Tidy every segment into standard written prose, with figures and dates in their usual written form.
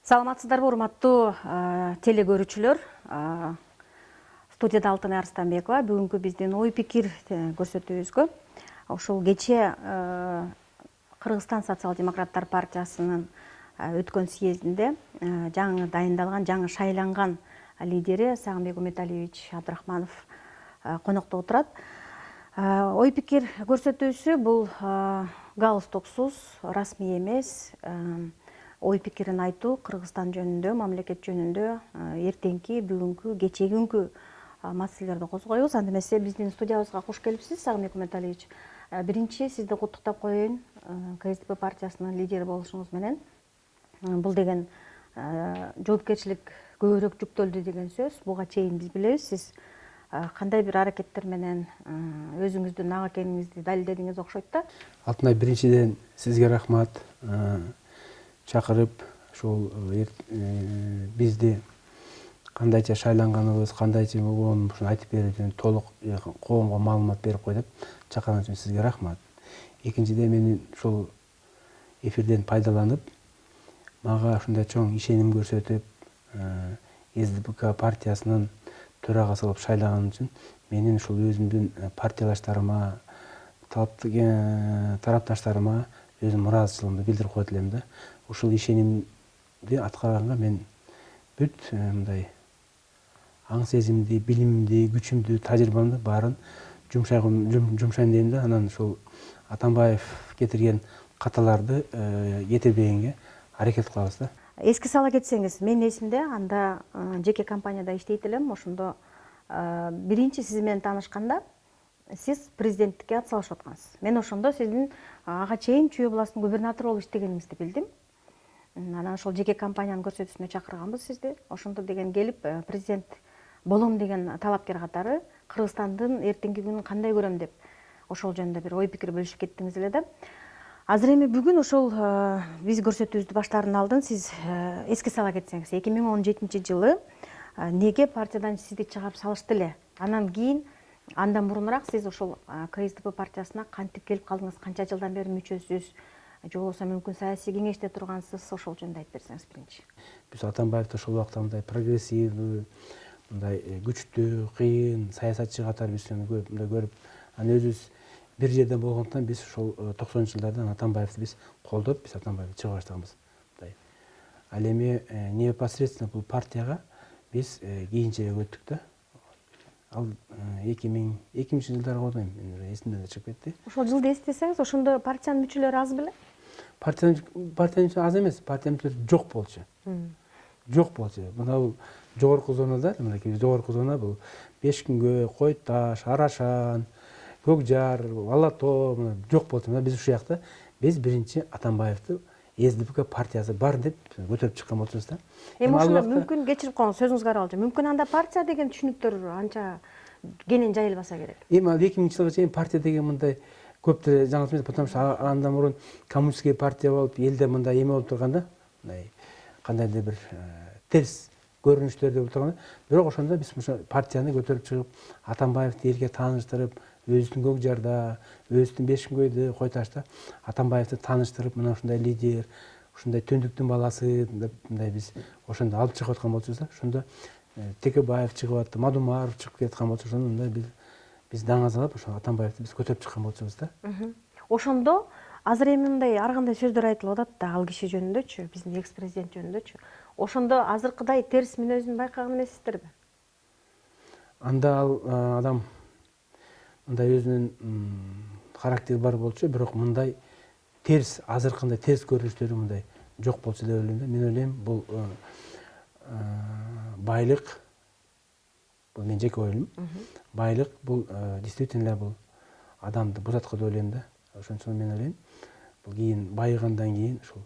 Саламатсыздарбы, урматтуу теле көрүүчүлөр. Студияда Алтынай Арстанбекова. Бүгүнкү биздин ой пикир көрсөтүүбүзгө ушул кече Кыргызстан социал-демократтар партиясынын өткөн съездинде жаңы дайындалган, жаңы шайланган лидери Сагынбек Уметалиевич Абдрахманов конокто отурат. Ой пикир көрсөтүүсү бул галстуксуз, расмий эмес ой пикирин айтуу Кыргызстан жөнүндө, мамлекет жөнүндө эртеңки, бүгүнкү, кечеги маселелерди козгойбуз. Анда эмесе биздин студиябызга куш келипсиз, Сагынбек Уметалиевич. Биринчи сизди куттуктап коеюн КСДП партиясынын лидери болушуңуз менен. Бул деген жоопкерчилик көбүрөөк жүктөлдү деген сөз. Буга чейин биз билебиз, сиз кандай бир аракеттер менен өзүңүздүн ак экениңизди далилдедиңиз окшойт да. Алтынай, биринчиден сизге рахмат. Чакырып, ушул бизди кандайча шайланганыбыз, кандайча болгонун айтып берүүдөн толук коомго маалымат берип кой деп чакырган үчүн сизге рахмат. Экинчиден, мен ушул эфирден пайдаланып, мага ушундай чоң ишеним көрсөтүп, СДПК партиясынын төрагасы кылып шайлаган үчүн менин ушул өзүмдүн партиялаштарыма, тарапташтарыма өзүм ыраазычылыгымды билдирип коет элем да. Ушул ишенимди аткарганга мен бүт мындай аң сезимди, билимимди, күчүмдү, тажрыйбамды баарын жумшайын дейм да. Анан ушул Атамбаев кетирген каталарды кетирбегенге аракет кылабыз да. Эске сала кетсеңиз, менин эсимде анда жеке компанияда иштейт элем. Ошондо биринчи сиз менен таанышканда сиз президенттикке ат салышып аткансыз. Мен ошондо сиздин ага чейин Чүй областынын губернатору болуп иштегениңизди билдим. Анан ошол жеке компаниянын көрсөтүүсүнө чакырганбыз сизди. Ошондо деген келип президент болом деген талапкер катары Кыргызстандын эртеңки күнүн кандай көрөм деп ошол жөнүндө бир ой пикир бөлүшүп кеттиңиз эле да. Азыр эми бүгүн ошол биз көрсөтүүбүздү баштаардан алдын сиз эске сала кетсеңиз, 2017 жылы неге партиядан сизди чыгарып салышты эле? Анан кийин андан мурунураак сиз ошол КСДП партиясына кантип келип калдыңыз? Канча жылдан бери мүчөсүз? Же болбосо мүмкүн саясий кеңеште тургансыз? Ошол жөнүндө айтып берсеңиз биринчи. Биз Атамбаевди ошол убакта мындай прогрессивдүү, мындай күчтүү, кыйын саясатчы катары биз мындай көрүп, анан өзүбүз бир жерден болгондуктан биз ошол 90-жылдардан Атамбаевди биз колдоп, биз Атамбаевди чыга баштаганбыз. Ал эми непосредственно бул партияга биз кийинчерээк өттүк да. Ал 2000 жылдарга болду, мен эсимден чыгып кетти. Ошол жылды эстесеңиз, ошондо партиянын мүчөлөрү аз беле? Партиянын аз эмес, партиянын мүчөлөрү жок болчу. Жок болчу. Мына бул жогорку зонада, мынакей жогорку зона бул Бешкүнгө, Кой Таш, Арашан, Көкжар, Ала Тоо жок болчу. Мына биз ушул жакта биз биринчи Атамбаевди СДПК партиясы бар деп көтөрүп чыккан болчубуз да. Эми ошондо мүмкүн кечирип коюңуз, сөзүңүзгө аралажы. Мүмкүн анда партия деген түшүнүктөр анча кенен жайылбаса керек. Эми ал 2000 жылга чейин партия деген мындай көп деле жаңылыш эмес, потому что андан мурун коммунистский партия болуп, элде мындай эме болуп турганда, мындай кандайдыр бир терс көрүнүштөр болуп турганда, бирок ошондо биз партияны көтөрүп чыгып, Атамбаевди элге тааныштырып, өзүбүздүн Көкжарда, өзүбүздүн Бешкүнгөйдө, Кой Ташта Атамбаевди тааныштырып, мына ушундай лидер, ушундай түндүктүн баласы деп мындай биз ошондо алып чыгып аткан болчубуз да. Ошондо Текебаев чыгып атты, Мадумаров чыгып кеткан болчу. Ошондо мындай биз даңазалап ошо Атамбаевди биз көтөрүп чыккан болчубуз да. Ошондо азыр эми мындай ар кандай сөздөр айтылып атат да, ал киши жөнүндөчү, биздин экс-президент жөнүндөчү. Ошондо азыркыдай терс мүнөзүн байкаган эмессиздерби? Анда ал адам мындай өзүнүн характери бар болчу, бирок мындай терс, азыркындай терс көрүнүштөрү мындай жок болчу деп ойлойм да. Мен ойлойм, бул байлык, бул менин жеке оюм. Байлык бул действительно бул адамды бузаткан деп ойлойм да. Ошон үчүн мен ойлойм, бул кийин байыгандан кийин ушул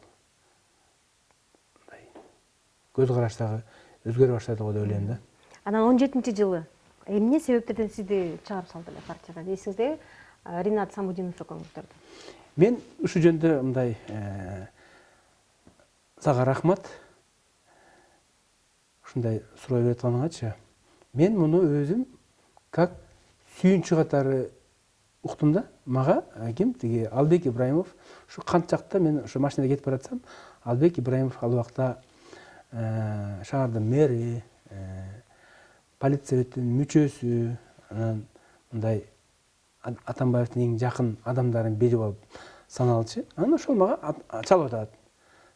көз караштагы өзгөрө баштады го деп ойлойм да. Анан 17-жылы эмне себептерден сизди чыгарып салды эле партиядан? Эсиңизде Ринат Самудинов экөөңүздөрдү. Мен ушул жөнүндө мындай сага рахмат. Ушундай суроо берип атканыңачы. Мен муну өзүм как сүйүнчү катары уктум да. Мага ким? Тиги Албек Ибраимов. Ушу канчакта мен ушу машинада кетип баратсам, Албек Ибраимов ал убакта шаардын мэри, полиция мүчөсү, анан мындай Атамбаевдин эң жакын адамдардын бири болуп саналчу. Анан ошол мага чалып атат.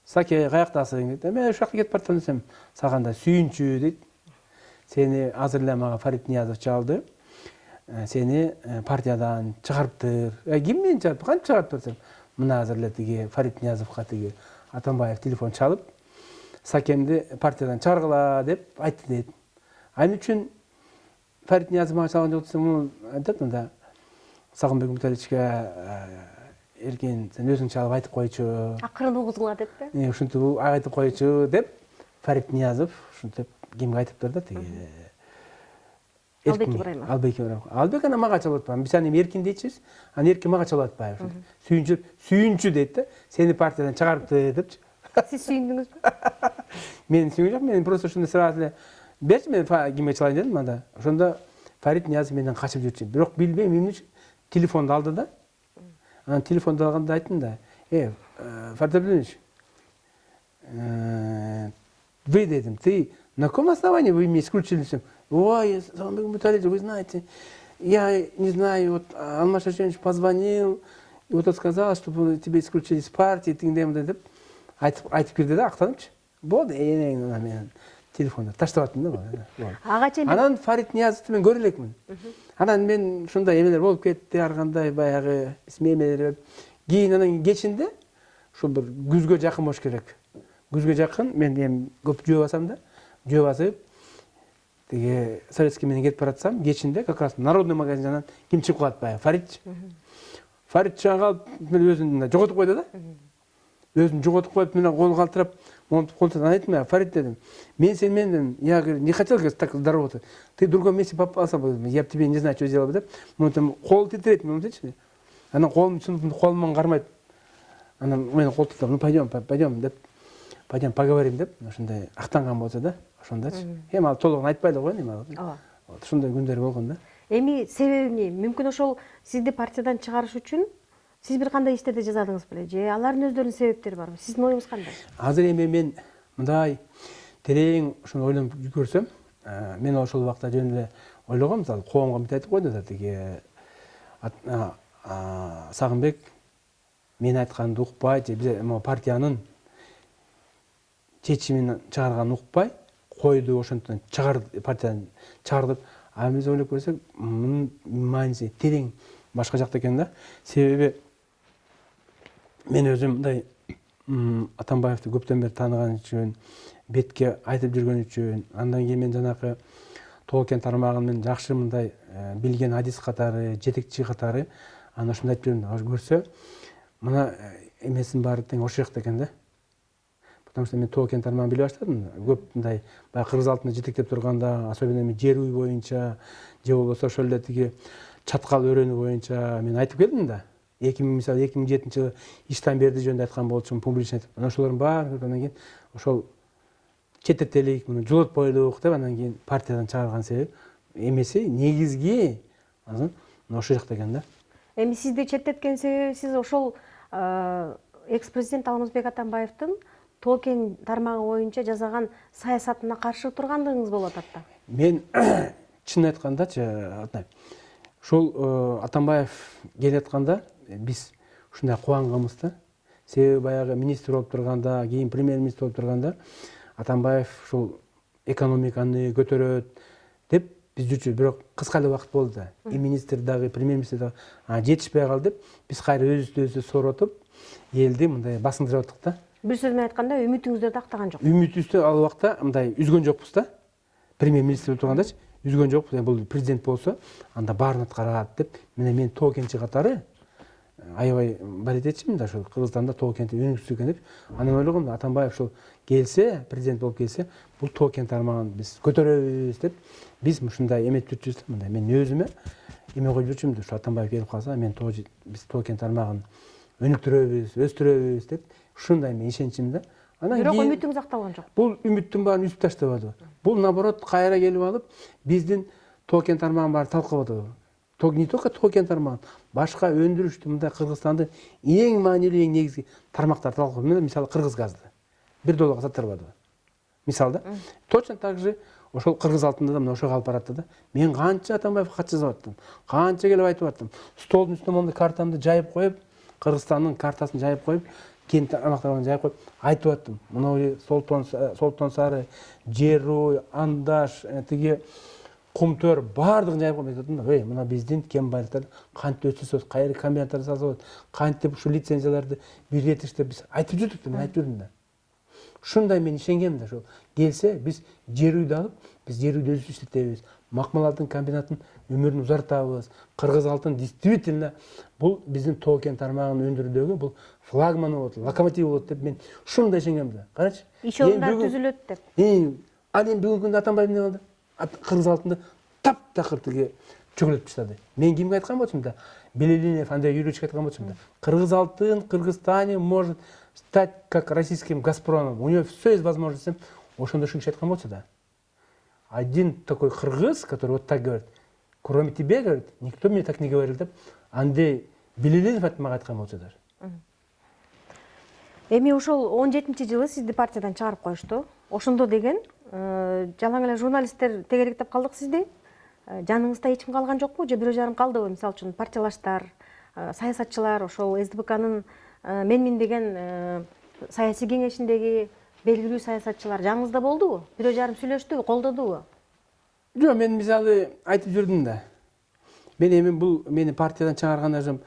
Саке, каяктасың дейт. Мен ошол жакка кетип баратам десем, саганда сүйүнчү дейт. Сени азыр эле мага Фарид Ниязов чалды. Сени партиядан чыгарыптыр. Ким мени чыгарып? Кантип чыгарыптыр десем, мына азыр эле тиги Фарид Ниязовго тиги Атамбаев телефон чалып, Сакемди партиядан чыгаргыла деп айтты дейт. Эмне үчүн Фарид Ниязов мага чалган жок десем, айтат мында Сагынбек Муталичке эркин сен өзүң чалып айтып койчу. Акырын угузгула деппи? Ушинтип айтып койчу деп Фарид Ниязов ушинтип кимге айтыптыр да тиги Албек Ибраимов. Албек ана мага чалып атпайбы. Биз аны Эркин дейчүбүз. Ана Эркин мага чалып атпайбы. Сүйүнчү дейт да. Сени партиядан чыгарыпты депчи. Сиз сүйүндүңүзбү? Мен сүйүнгөн жок. Мен просто ушундай сразу эле берчи мен кимге чалайын дедим анда. Ошондо Фарид Ниязов менден качып жүрчү. Бирок билбейм эмне үчүн телефонду алды да. Анан телефонду алганда айттым да, Фарид Абдуллович, вы дедим, ты на каком основании вы меня исключили? Ой, Сагынбек Муталич, вы знаете, я не знаю, вот Алмаз Шашенович позвонил, и вот он сказал, чтобы тебя исключили из партии, деп айтып кирди да, актанычы. Болду, мен телефонду таштап аттым да. Ага чейин Анан Фарид Ниязовду мен көрө элекмин. Анан мен ушундай эмелер болуп кетти, ар кандай баягы эмелер. Кийин анан кечинде ушу бир күзгө жакын болуш керек. Күзгө жакын мен эми көп жөө басам да. Жөө басып тиги Советский менен кетип баратсам, кечинде как раз Народный магазиндан ким чыгып калат баягы Фарид. Фарид чыга калып, мен өзүн жоготуп койду да. Өзүн жоготуп коюп, мен кол калтырап, монтип колтуп айттым, Фарид дедим. Мен сен менен, я говорю, не хотел так здороваться. Ты в другом месте попался бы, я бы тебе не знаю, что сделал бы, деп. Монтим кол титирейт, монтичи. Анан колум сунуп, колуман кармайт. Анан мен кол тутуп, ну пойдем деп. Пойдем поговорим деп. Ошондой актанган болсо да, ошондочу. Эми ал толугун айтпай эле коеюн эми ал. Ооба. Ошондой күндөр болгон да. Эми себеби эмне? Мүмкүн ошол сизди партиядан чыгарыш үчүн сиз бир кандай иштерди жасадыңыз беле? Же алардын өздөрүнүн себептери барбы? Сиздин оюңуз кандай? Азыр эми мен мындай терең ошону ойлонуп көрсөм, мен ошол убакта жөн эле ойлогом, мисалы коомго мынтип айтып койду да, тиги Сагынбек мен айтканды укпай, же биз партиянын чечимин чыгарганын укпай, койду, ошондон партиядан чыгарды. А биз ойлоп көрсөк, мунун мааниси терең башка жакта экен да. Себеби мен өзүм мындай Атамбаевди көптөн бери тааныган үчүн, бетке айтып жүргөн үчүн, андан кийин мен жанакы Толкен тармагын мен жакшы мындай билген адис катары, жетекчи катары, аны ошондой айтып жүрөм. Көрсө, мына эмесин баары тең ошол жакта экен да. Потому что мен Толкен тармагын биле баштадым. Көп мындай баягы кыргыз алтында жетектеп турганда, особенно мен жер уй боюнча, же болбосо ошол эле тиги чаткал өрөнү боюнча мен айтып келдим да. Мисалы 2007-жылы иштан берди жөнүндө айткан болчумун, публично айтып. Анан ошолордун баарын көрүп андан кийин ошол четтетелик, муну жолотпойлук деп андан кийин партиядан чыгарган себеп эмеси негизги ошол жакта экен да. Эми сизди четтеткен себеби сиз ошол экс-президент Алмазбек Атамбаевдин Толкен тармагы боюнча жасаган саясатына каршы тургандыгыңыз болуп атат да. Мен чын айткандачы, ошол Атамбаев келатканда биз ушундай кубанганбыз да. Себеби баягы министр болуп турганда, кийин премьер-министр болуп турганда Атамбаев ушул экономиканы көтөрөт деп биз жүрчүбүз. Бирок кыска эле убакыт болду да. И министр дагы, премьер-министр дагы жетишпей калды деп биз кайра өзүбүздү соротуп, элди мындай басындырып аттык да. Бир сөз менен айтканда, үмүтүңүздөрдү актаган жок. Үмүтүбүздү ал убакта мындай үзгөн жокпуз да. Премьер-министр болуп тургандачы үзгөн жокпуз. Бул президент болсо, анда баарын аткарат деп, мен Толкенчи катары аябай бар этечимин да, ошол Кыргызстанда Толкенти өнүксүз экен деп. Анан ойлогом да, Атамбаев ошол келсе, президент болуп келсе, бул Толкен тармагын биз көтөрөбүз деп, биз ушундай эметип жүрчүбүз да. Мындай мен өзүмө эме коюп жүрчүмүн да, ошо Атамбаев келип калса, биз Толкен тармагын өнүктүрөбүз, өстүрөбүз деп, ушундай мен ишеничим да. Анан бирок үмүтүңүз акталган жок. Бул үмүттүн баарын үзүп таштабады. Бул наоборот кайра келип алып, биздин Толкен тармагын баарын талкуулады. Не только Толкен тармагын, башка өндүрүштү мындай Кыргызстандын эң маанилүү, эң негизги тармактарды талкуулады. Мисалы Кыргыз газды. $1 сатып албады. мисалы да. Точно так же ошол кыргыз алтында да мына ошого алып баратты да. Мен канча Атамбаевге кат жазып аттым, канча келип айтып аттым. Столдун үстүнө мондай картамды жайып коюп, Кыргызстандын картасын жайып коюп, кент аймактарын жайып коюп айтып аттым. Мына Солтон Сары, Жерой, Андаш, тиги Кумтөр баардыгын жайып коюп айттым да. Мына биздин кен байлыктар кантип өсүрсөбүз, кайра комбинаттарды салса болот, кантип ушул лицензияларды бирдетиштеп биз айтып жүрдүк да, мен айтып жүрдүм да. Ушундай мен ишенгем да, ошол келсе биз жер үйдү алып, биз жер үйдү өзүбүз иштетебиз. Макмал алтын комбинатын өмүрүн узартабыз. Кыргыз алтын действительно бул биздин тоо кен тармагынын өндүрүүдөгү бул флагман болот, локомотив болот деп мен ушундай ишенгем да. Карачы. Иш орундар түзүлөт деп. Ал эми бүгүнкү күндө Атамбаев эмне кылды? Кыргыз алтынды таптакыр тиги чөгөлөтүп таштады. Мен кимге айткан болчумун да? Белелинев, Андрей Юрьевичке айткан болчумун да. Кыргыз алтын в Кыргызстане может стать как российским Газпромом. У него все есть возможности. Ошондо ушул киши айткан болчу да. Один такой кыргыз, который вот так говорит, кроме тебя, говорит, никто мне так не говорил деп, Андрей Белелинев мага айткан болчу даже. Эми ошол 17-жылы сизди партиядан чыгарып коюшту. Ошондо деген жалаң эле журналисттер тегеректеп калдык сизди. Жаныңызда эч ким калган жокпу же бирөө жарым калдыбы? Мисалы үчүн партиялаштар, саясатчылар ошол СДПКнын менмин деген саясий кеңешиндеги белгилүү саясатчылар жаныңызда болдубу? Бирөө жарым сүйлөштүбү, колдодубу? Жок, мен мисалы айтып жүрдүм да. Мен эми бул мени партиядан чыгаргандан соң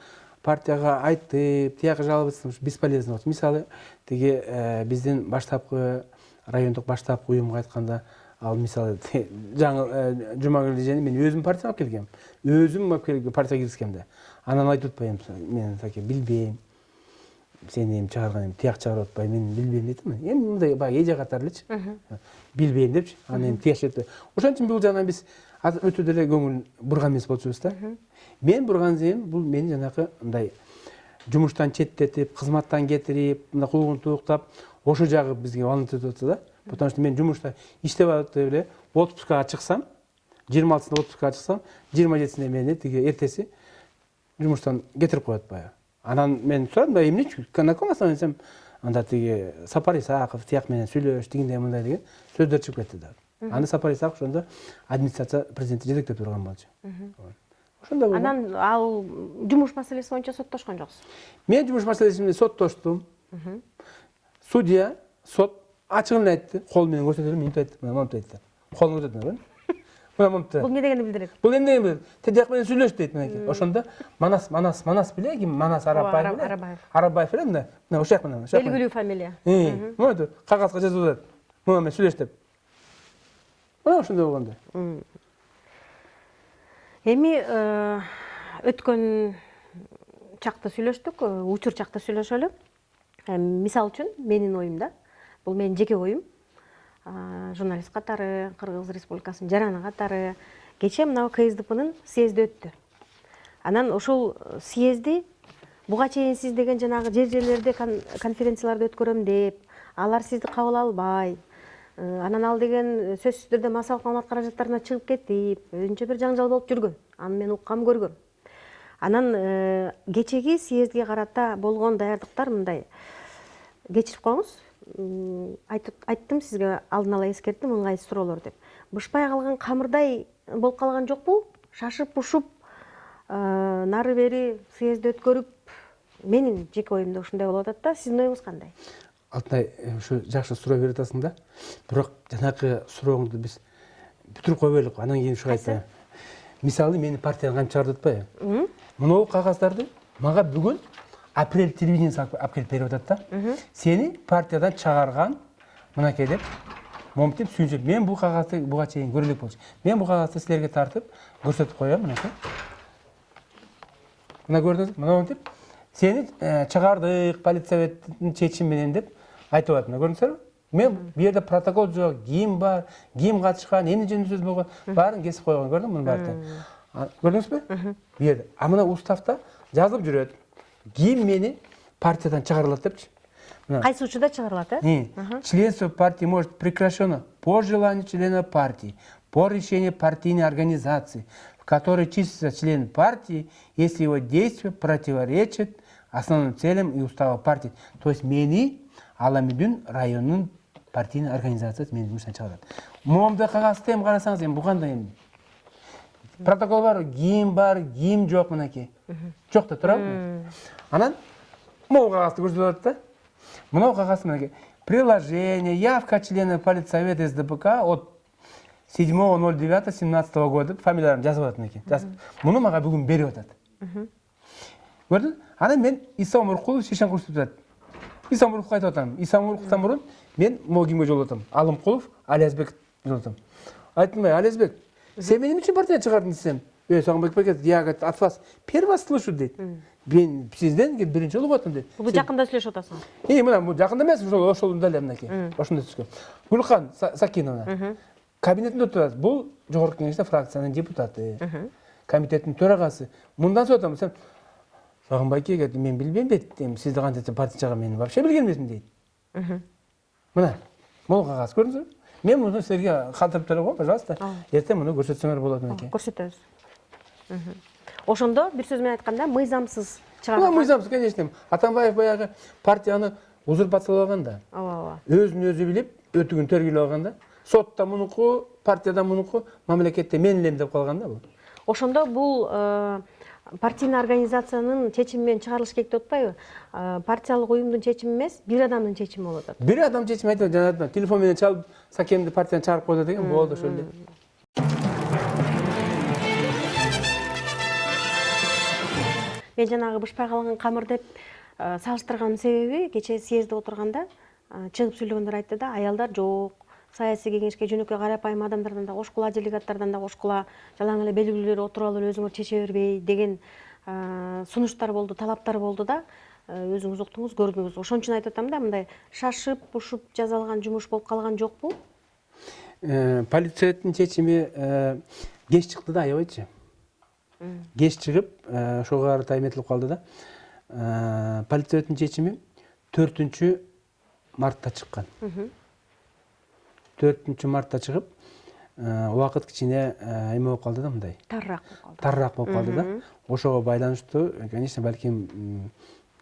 партияга айтып, тияка жалобы бесполезно болчу. Мисалы тиги биздин баштапкы райондук баштапкы уюмга айтканда, ал мисалы жаңы Жумагүл эжени мен өзүм партияга алып келгем. Өзүм партияга киргизгем да. Анан айтып атпайм, мен таки билбейм. Сени эми чыгарган эми тияк чыгарып атпай, мен билбейм дейтим. Эми мындай баягы эже катары элечи. Билбейм депчи. Анан эми тияк чыгарып. Ошон үчүн бул жагынан биз өтө деле көңүл бурган эмес болчубуз да. Мен бурган зейин бул мени жанакы мындай жумуштан четтетип, кызматтан кетирип, мындай куугунтуктап, ошо жагы бизге волнует да. Потому что мен жумушта иштеп атып эле отпускага чыксам, 26-сында отпускага чыксам, 27-синде мени тиги эртеси жумуштан кетирип коет баягы. Анан мен сурадым да, эмнечи, на каком основании десем, анда тиги Сапар Исаков тияк менен сүйлөш, тигиндей мындай деген сөздөр чыгып кетти да. Аны Сапар Исаков ошондо администрация президенти жетектеп турган болчу. Ошондой болду. Анан ал жумуш маселеси боюнча соттошкон жоксуз? Мен жумуш маселеси менен соттоштум. Судья, сот ачыгын эле айтты, кол менен көрсөтөлүп, мынтип айтты, мынтип айтты. Колун көрсөтүп, мына мынтип. Бул эмне дегенди билдирет? Бул эмне билдирет? Тияк менен сүйлөш дейт мынакей. Ошондо Манас биле, ким? Манас Арабаев биле? Арабаев эле мына. Мына ошак менен, ошак. Белгилүү фамилия. Мына кагазга жазып атат. Мына мен сүйлөш деп. Мына ошондой болгондо. Эми өткөн чакта сүйлөштүк, учур чакта сүйлөшөлү. Мисалы үчүн менин оюмда, бул менин жеке оюм. Журналист катары, Кыргыз Республикасынын жараны катары кече мына КСДПнын съезди өттү. Анан ошол съезди буга чейин сиз деген жанагы жерлерде конференцияларды өткөрөм деп, алар сизди кабыл албай, анан ал деген сөзсүз түрдө массалык маалымат каражаттарына чыгып кетип, өзүнчө бир жаңжал болуп жүргөн. Аны мен уккам, көргөм. Анан кечеги съездге карата болгон даярдыктар мындай. Кечирип коюңуз. Айттым сизге, алдын ала эскерттим, ыңгайсыз суроолор деп. Бышпай калган камырдай болуп калган жокпу? Шашып ушуп, нары бери съезди өткөрүп, менин жеке оюмда ушундай болуп атат да. Сиздин оюңуз кандай? Алтынай, ушу жакшы суроо берип атасың да. Бирок жанакы сурооңду биз бүтүрүп койбойлук. Анан кийин ушу айтсам. Мисалы, мени партиядан кантип чыгарды атпайбы? Мынау кагаздарды мага бүгүн апрель телевидениеси алып келип берип атат да. Сени партиядан чыгарган мынакей деп, момтип сүйүнчүп. Мен бул кагазды буга чейин көрө элек болчу. Мен бул кагазды силерге тартып, көрсөтүп коём, мынакей. Мына көрдүңүз, мына момтип. Сени чыгардык политсоветтин чечими менен деп айтып атат. Мына көрдүңүздөр? Мен бу жерде протокол жок, ким бар, ким катышкан, эмне жөнүндө сөз болгон, баарын кесип койгон, көрдүңүзбү мунун баарын? Көрдүңүзбү? Бу жерде. А мына уставда жазылып жүрөт. Ким мени партиядан чыгарылат депчи. Кайсы учурда чыгарылат, Членство партии может прекращено по желанию члена партии, по решению партийной организации, в которой числится член партии, если его действия противоречат основным целям и уставу партии. То есть мени Аламидин районун партийный организациясы менин жұмыстан чыгарат. Момда кагазды эми карасаңыз, эми бу кандай эми протокол бар, кийим жок мынакей. Жок да турабы. Анан могу кагазды көрсөтөт да. Мынау кагаз мынакей. Приложение, явка члена политсовета СДПК от 7.09.17 года фамилияларын жазып атат мынакей. Муну мага бүгүн берип атат. Көрдүң? Анан мен Исам Муркулов шешен көрсөтүп атат. Исам Муркулов айтып атам. Исам Муркуловтан мурун мен могу кимге жолотом? Алымкулов Алиязбек жолотом. Айттым, Алиязбек, сен эмне үчүн партияга чыгардың десем, Сагынбек Бекет, я от вас первый раз слышу дейт. Мен сизден биринчи жолу болотум дейт. Бул жакында сүйлөшүп атасың. Мына бул жакында эмес, ошол эле мынакей. Ошондой түшкөн. Гүлкан Сакиновна. Кабинетинде отурат. Бул жогорку кеңеште фракциянын депутаты. Комитеттин төрагасы. Мындан соң атам, сен Сагынбай эке, мен билбейм бет, сизди кантип партияга мен вообще билген эмесмин дейт. Мына, могу кагаз көрдүңүзбү? Мен муну силерге калтырып берем го, пожалуйста. Эртең муну көрсөтсөңөр болот мынакей. Көрсөтөбүз. Ошондо бир сөз менен айтканда мыйзамсыз чыгарылган. Мыйзамсыз, конечно. Атамбаев баягы партияны узурпациялап алган да. Ооба. Өзүн өзү билип, өтүгүн тергөөлөп алган да. Сотта мунуку, партияда мунуку, мамлекетте мен элем деп калган да бул. Ошондо бул партийный организациянын чечими менен чыгарылыш керек деп атпайбы? Партиялык уюмдун чечими эмес, бир адамдын чечими болот атат. Бир адам чечим айтып жана телефон менен чалып, Сакемди партиядан чыгарып койду деген болду ошол эле. Мен жанагы бышпай калган камыр деп салыштырганын себеби кечээ съездде отурганда чыгып сүйлөгөндөр айтты да, аялдар жок. Саясий кеңешке жөнөкөй карапайым адамдардан да кошкула, делегаттардан да кошкула, жалаң эле белгилүүлөр отуруп алып өзүңөр чече бербей деген сунуштар болду, талаптар болду да. Өзүңүз уктуңуз, көрдүңүз. Ошон үчүн айтып атам да, мындай шашып, ушуп жазалган жумуш болуп калган жокпу? Политсоветтин чечими кеч чыкты да, аябайчы. Кеч чыгып, ошого карата эметилип калды да. Политсоветтин чечими 4-мартта чыккан. 4-мартта чыгып, убакыт кичине эме болуп калды да, мындай. Тарыраак болуп калды да. Ошого байланыштуу, конечно, балким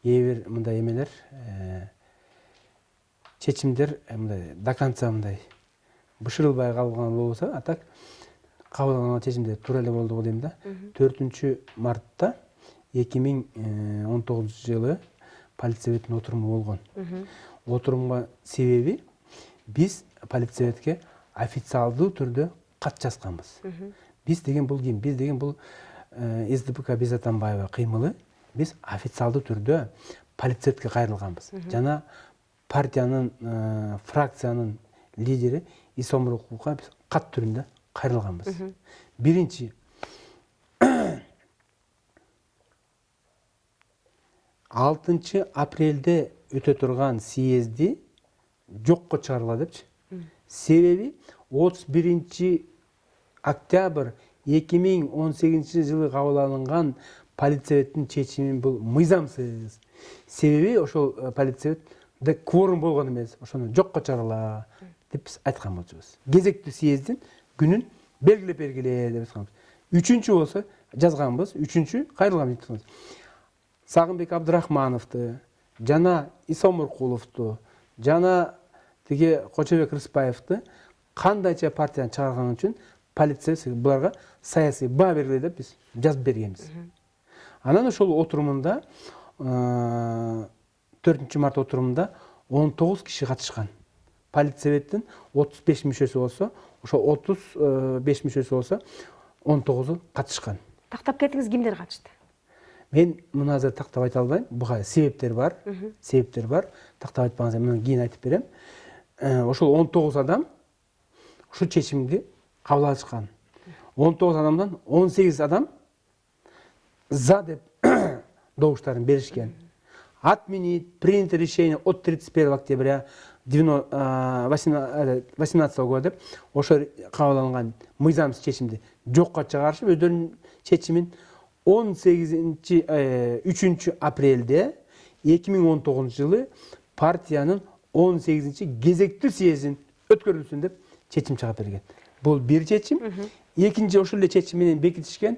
эбир мындай эмелер, чечимдер мындай до конца мындай бышырылбай калган болсо, а так кабыл чечимдер туура эле болду го дейм да. 4-мартта 2019 жылы политсоветтин отуруму болгон. Отурумга себеби биз политсоветке официалдуу түрдө кат жазганбыз. Биз деген бул ким? Биз деген бул СДПК Биз Атамбаева кыймылы. Биз официалдуу түрдө политсоветке кайрылганбыз. Жана партиянын, фракциянын лидери Исом Муркуловго биз кат түрүндө кайрылганбыз. Биринчи 6 апрелде өтө турган съезди жокко чыгарыла депчи. Себеби 31 октябрь 2018 жылы кабыл алынган политсоветтин чечими бул мыйзамсыз. Себеби ошол политсоветте кворум болгон эмес, ошону жокко чыгарыла деп биз айткан болчубуз. Кезектүү съездин күнүн белгилеп бергиле деп айтканбыз. 3-чү болсо жазганбыз, 3-чү кайрылган деп айтканбыз. Сагынбек Абдырахмановду, жана Исом Муркуловду, жана тиги Кочобек Рыспаевди кандайча партиядан чыгарган үчүн полиция буларга саясий баа бергиле деп биз жазып бергенбиз. Анан ошол отурумунда 4-март отурумунда 19 киши катышкан. Политсоветтин 35 мүчөсү болсо, ошо 35 мүчөсү болсо 19 катышкан. Тактап кетиңиз, кимдер катышты? Мен муну азыр тактап айта албайм. Буга себептер бар. Себептер бар. Тактап айтпаңыз, муну кийин айтып берем. Ошол 19 адам ушу чечимди кабыл алышкан. 19 адамдан 18 адам за деп добуштарын беришкен. Отменить принято решение от 31 октября 2018 года деп ошо кабыл алынган мыйзамсыз чечимди жокко чыгарышып, өздөрүнүн чечимин 3 апрелде 2019 жылы партиянын 18 кезектүү съездин өткөрүлсүн деп чечим чыгып берген. Бул бир чечим. Экинчи ошол эле чечим менен бекитишкен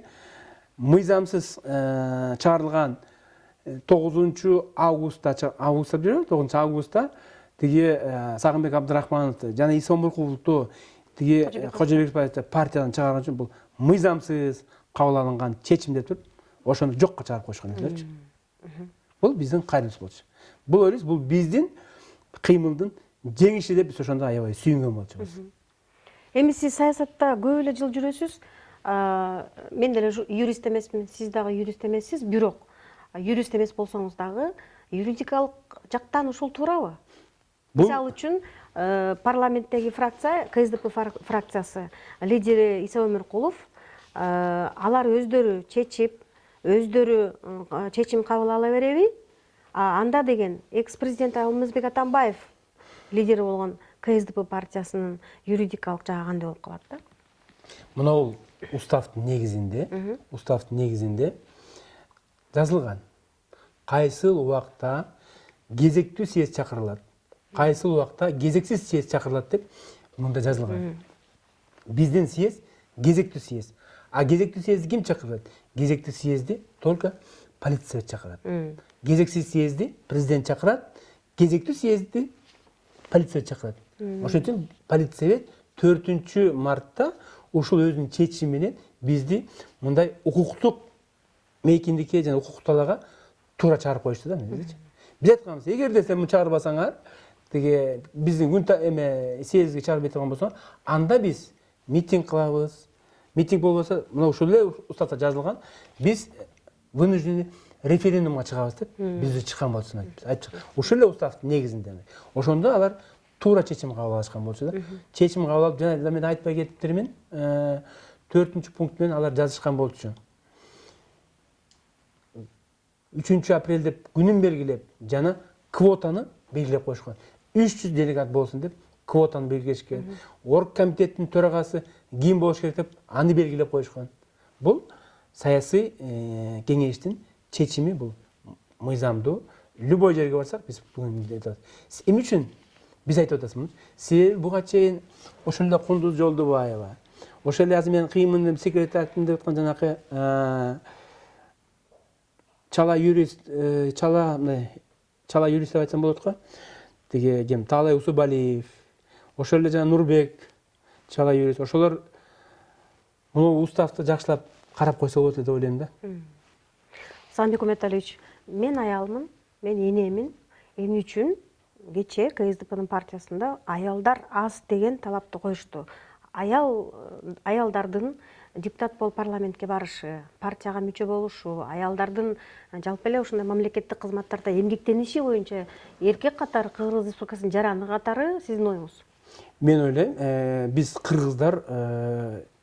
мыйзамсыз чыгарылган 9 августта тиги Сагынбек Абдрахмановду жана Иса Омуркулду тиги Кожобековду партиядан чыгарган үчүн бул мыйзамсыз кабыл алынган чечим деп туруп ошону жокко чыгарып коюшкан элелерчи. Бул биздин кайрыбыз болчу. Бул ойлойбуз, бул биздин кыймылдын жеңиши деп биз ошондо аябай сүйүнгөн болчубуз. Эми сиз саясатта көп эле жыл жүрөсүз. Мен деле юрист эмесмин, сиз дагы юрист эмессиз, бирок юрист эмес болсоңуз дагы юридикалык жактан ушул туурабы? Мисалы үчүн парламенттеги фракция, КСДП фракциясы лидери Иса Өмүркулов, алар өздөрү чечип, өздөрү чечим кабыл ала береби? Анда деген экс-президент Алмазбек Атамбаев лидери болгон КСДП партиясынын юридикалык жагы кандай болуп калат да? Мына бул уставдын негизинде жазылган. Кайсыл убакта кезектүү съезд чакырылат, кайсыл убакта кезексиз съезд чакырылат деп мында жазылган. Биздин съезд кезектүү съезд. А кезектүү съезди ким чакырат? Кезектүү съезди только полиция чакырат. Кезексиз съезди президент чакырат, кезектүү съезди полиция чакырат. Ошон үчүн полиция 4 мартта ушул өзүнүн чечими менен бизди мындай укуктук мейкиндикке жана укук талаага туура чыгарып коюшту да мендечи. Биз айтканбыз, эгерде сен муну чыгарбасаңар, тиги биздин күн съездге чыгарып бете турган болсоңор, анда биз митинг кылабыз. Митинг болбосо, мына ушул эле уставда жазылган, биз вынуждены референдумга чыгабыз деп бизди чыккан болчу. Ушул эле уставдын негизинде. Ошондо алар туура чечим кабыл алышкан болчу да. Чечим кабыл алып, жана мен айтпай кетиптермин, 4-пункт менен алар жазышкан болчу. 3 апрель деп күнүн белгилеп, жана квотаны белгилеп коюшкан. 300 делегат болсун деп квотаны белгилешкен. Орг комитеттин төрагасы ким болуш керек деп аны белгилеп коюшкан. Бул саясий кеңештин чечими, бул мыйзамдуу. Любой жерге барсак биз бүгүн айтабыз. Эмне үчүн биз айтып атабыз? Сиз буга чейин ошол эле Кундуз Жолдубаева, ошол эле азыр мен кыймын секретарым деп аткан жанакы чала юрист деп айтсам болот го. Тиги ким? Таалай Усубалиев, ошол эле жана Нурбек чала юрист. Ошолор муну уставды жакшылап карап койсо болот деп ойлойм да. Сагынбек Уматалиевич, мен аялмын, мен энемин. Эмне үчүн кечээ КСДПнын партиясында аялдар аз деген талапты коюшту. Аялдардын депутат болуп парламентке барышы, партияга мүчө болушу, аялдардын жалпы эле ушундай мамлекеттик кызматтарда эмгектениши боюнча эркек катары Кыргыз Республикасынын жараны катары сиздин оюңуз? Мен ойлойм, биз кыргыздар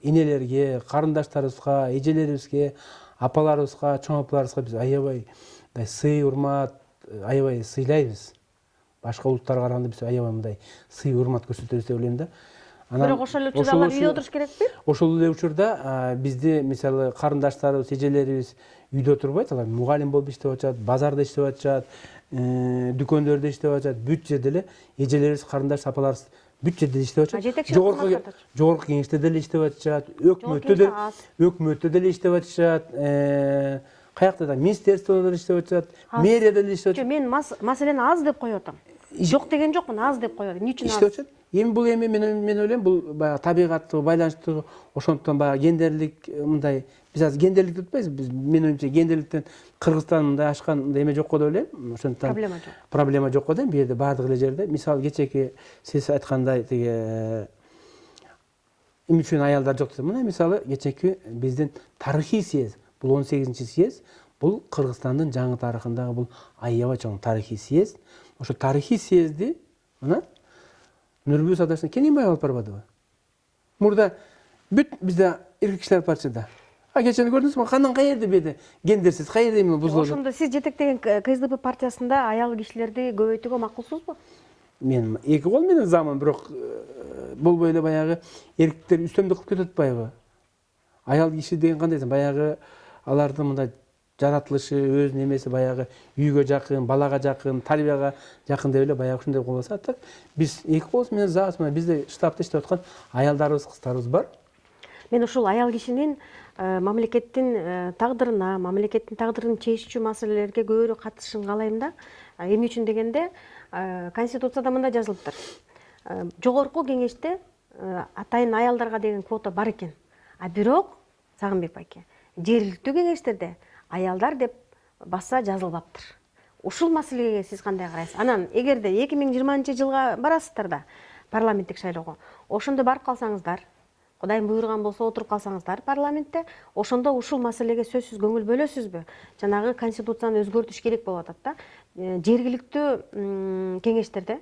энелерге, карындаштарыбызга, эжелерибизге, апаларыбызга, чоң апаларыбызга биз аябай сый, урмат, аябай сыйлайбыз. Башка улуттарга караганда биз аябай мындай сый, урмат көрсөтөбүз деп ойлойм да. Бирок ошол эле учурда алар үйдө отуруш керекпи? Ошол эле учурда бизди мисалы карындаштарыбыз, эжелерибиз үйдө отурбайт, алар мугалим болуп иштеп атышат, базарда иштеп атышат, дүкөндөрдө иштеп атышат, бүт жерде эле эжелерибиз, карындаш апаларыбыз бүт жерде иштеп атышат. Жогорку кеңеште деле иштеп атышат, өкмөттө деле иштеп атышат, каякта да министерстводо деле иштеп атышат, мэрияда деле иштеп атышат. Мен маселени аз деп коюп атам. Жок деген жокмун, аз деп коюп атам. Эмне үчүн аз? Иштеп атышат. Эми бул мен ойлойм, бул баягы табигаттуу байланыштуу, ошондуктан баягы гендерлик мындай, биз азыр гендерлик деп атпайбыз, биз менин оюмча гендерликтен Кыргызстан мындай ашкан мындай эме жок го деп ойлойм. Ошондуктан проблема жок го дейм, бу жерде баардык эле жерде. Мисалы кечээки сиз айткандай тиги эмне үчүн аялдар жок деп. Мына мисалы кечээки биздин тарыхый съезд, бул 18-съезд, бул Кыргызстандын жаңы тарыхындагы бул аябай чоң тарыхый съезд. Ошо тарыхый съезди мына Нурбек Садашевич Кененбаев алып барбадыбы? Мурда бүт бизде эркек кишилер барчу да. Кечени көрдүңүзбү? Кандан каерде беди? Гендерсиз каерде эмне бузулду? Ошондо сиз жетектеген КСДП партиясында аял кишилерди көбөйтүүгө макулсузбу? Мен эки кол менен заман, бирок болбой эле баягы эркектер үстөмдүк кылып кетип атпайбы? Аял киши деген кандай десем, баягы алардын мындай жаратылышы, өзүнүн эмеси баягы үйгө жакын, балага жакын, тарбияга жакын деп эле баягы ушундай болсо, так биз эки кол менен забыз, бизде штабта иштеп аткан аялдарыбыз, кыздарыбыз бар. Мен ушул аял кишинин мамлекеттин тагдырына, мамлекеттин тагдырын чечүүчү маселелерге көбүрөөк катышышын каалайм да. Эмне үчүн дегенде, Конституцияда мындай жазылыптыр. Жогорку кеңеште атайын аялдарга деген квота бар экен. А бирок, Сагынбек байке, жергиликтүү кеңештерде аялдар деп баса жазылбаптыр. Ушул маселеге сиз кандай карайсыз? Анан эгерде 2020-жылга барасыздар да парламенттик шайлоого, ошондо барып калсаңыздар, Кудайым буйруган болсо отуруп калсаңыздар парламентте, ошондо ушул маселеге сөзсүз көңүл бөлөсүзбү? Жанагы конституцияны өзгөртүш керек болуп атат да. Жергиликтүү кеңештерде,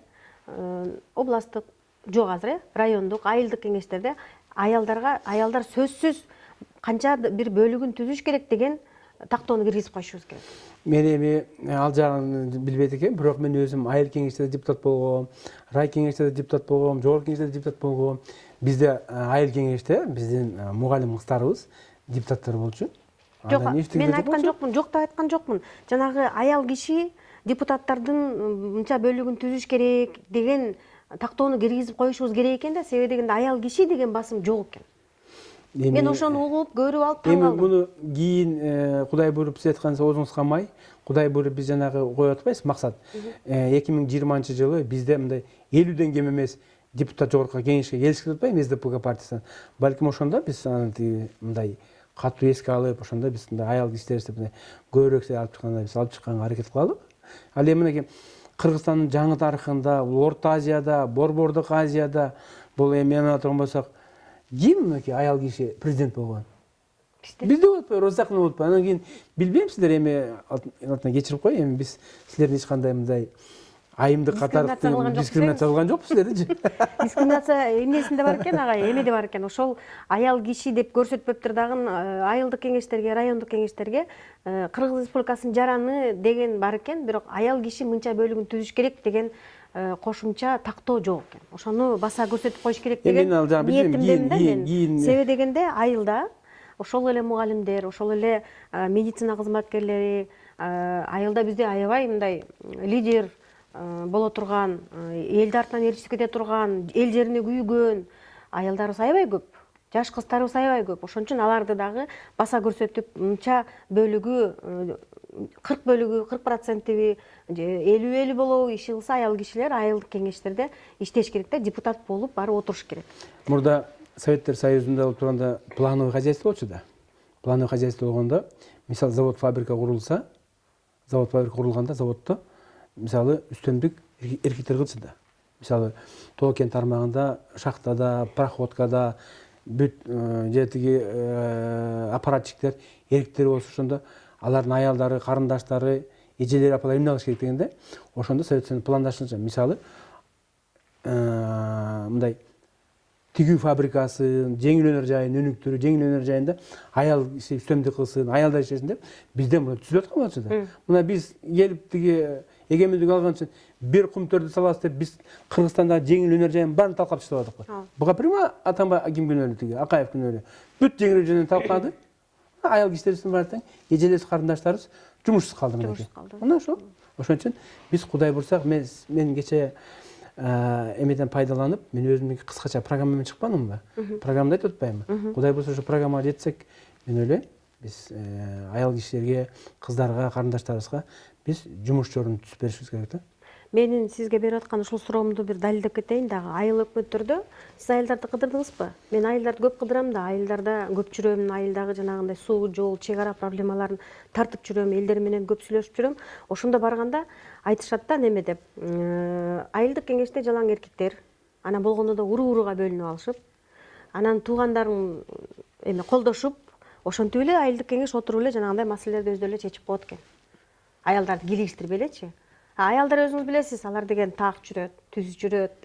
областтык, жок азыр райондук, айылдык кеңештерде аялдар сөзсүз канча бир бөлүгүн түзүш керек деген тактоону киргизип коюшубуз керек. Мен эми ал жагын билбейт экенмин, бирок мен өзүм айыл кеңештерде депутат болгом, рай кеңештерде депутат болгом, жогорку кеңештерде депутат болгом. Бизде айыл кеңеште биздин мугалим кыздарыбыз депутаттар болчу. Жок, мен айткан жокмун, жок деп айткан жокмун. Жанагы аял киши депутаттардын мынча бөлүгүн түзүш керек деген тактоону киргизип коюшубуз керек экен да, себеби дегенде аял киши деген басым жок экен. Мен ошону угуп, көрүп алып таң калдым. Эми буну кийин Кудай буйруп сиз айткан оозуңуз камай, Кудай буйруп биз жанагы коюп атпайбызбы максат. 2020-жылы бизде мындай 50ден кем эмес депутат жогорку кеңешке келишип атпайбы СДП партиясынан. Балким ошондо биз мындай катуу эске алып, ошондо биз мындай аял кишилерди мындай көбүрөөк алып чыкканда биз алып чыкканга аракет кылалы. Ал эми мынакей Кыргызстандын жаңы тарыхында, Орто Азияда, Борбордук Азияда, бул эми мына турган болсок, ким мынакей аял киши президент болгон? Бизде болуп атпайбы, Розакны болуп атпайбы? Анан кийин билбейм, силер эми атынан кечирип кой, эми биз силердин эч кандай мындай айымдык катары дискриминация кылган жокпуз силерди. Дискриминация эмнесинде бар экен, агай, эмеде бар экен. Ошол аял киши деп көрсөтпөптүр дагы айылдык кеңештерге, райондук кеңештерге Кыргыз Республикасынын жараны деген бар экен, бирок аял киши мынча бөлүгүн түзүш керек деген кошумча тактоо жок экен. Ошону баса көрсөтүп коюш керек деген ниетимдемин да мен. Себеби дегенде айылда ошол эле мугалимдер, ошол эле медицина кызматкерлери, айылда бизде аябай мындай лидер боло турган, элди артынан ээрчитип кете турган, эл жерине күйгөн аялдарыбыз аябай көп. Жаш кыздарыбыз аябай көп. Ошон үчүн аларды дагы баса көрсөтүп, мынча бөлүгү 40%, 50-50 болобу иши кылса аял кишилер айылдык кеңештерде иштеш керек да, депутат болуп барып отуруш керек. Мурда Советтер Союзунда болуп турганда плановый хозяйство болчу да. Плановый хозяйство болгондо, мисалы завод фабрика курулса, курулганда заводдо мисалы үстөмдүк эркектер кылчу да. Мисалы Тоо кен тармагында, шахтада, пароходкада бүт жетиги аппаратчиктер эркектер болсо, ошондо алардын аялдары, карындаштары, эжелери, апалары эмне кылыш керек дегенде, ошондо Совет Союзунун пландашынча мисалы мындай тигүү фабрикасы, жеңил өнөр жайын өнүктүрүү, жеңил өнөр жайында аял киши үстөмдүк кылсын, аялдар иштесин деп бизде муну түзүлүп аткан болчу да. Мына биз келип тиги эгемендик алган үчүн бир кумтөрдү салабыз деп биз Кыргызстандагы жеңил өнөр жайын баарын талкалап таштабадык го. Буга прямо Атамбай ким күнөөлүү тиги, Акаев күнөөлүү. Бүт жеңил өнөр жайын талкалады. Аял кишилерибиздин баардыгы эжелерибиз, карындаштарыбыз жумушсуз калды мынакей. Мына ошо. Ошон үчүн биз Кудай бурсак, мен кече эмеден пайдаланып, мен өзүмдүн кыскача программамен чыкпадымбы? Программада айтып атпаймынбы? Кудай бурса ошо программага жетсек, мен ойлойм, биз аял кишилерге, кыздарга, карындаштарыбызга биз жумуш жолун түзүп беришибиз керек да. Менин сизге берип аткан ушул суроомду бир далилдеп кетейин дагы. Айыл өкмөттөрдө сиз айылдарды кыдырдыңызбы? Мен айылдарды көп кыдырам да, айылдарда көп жүрөм, айылдагы жанагындай суу, жол, чек ара проблемаларын тартып жүрөм, элдер менен көп сүйлөшүп жүрөм. Ошондо барганда айтышат да неме деп. Айылдык кеңеште жалаң эркектер, анан болгондо да урууга бөлүнүп алышып, анан туугандарын колдошуп, ошентип эле айылдык кеңеш отуруп эле жанагындай маселелерди өздөрү эле чечип коет экен. Аялдарды кийлигиштирип элечи. Аялдар өзүңүз билесиз, алар деген так жүрөт, түз жүрөт.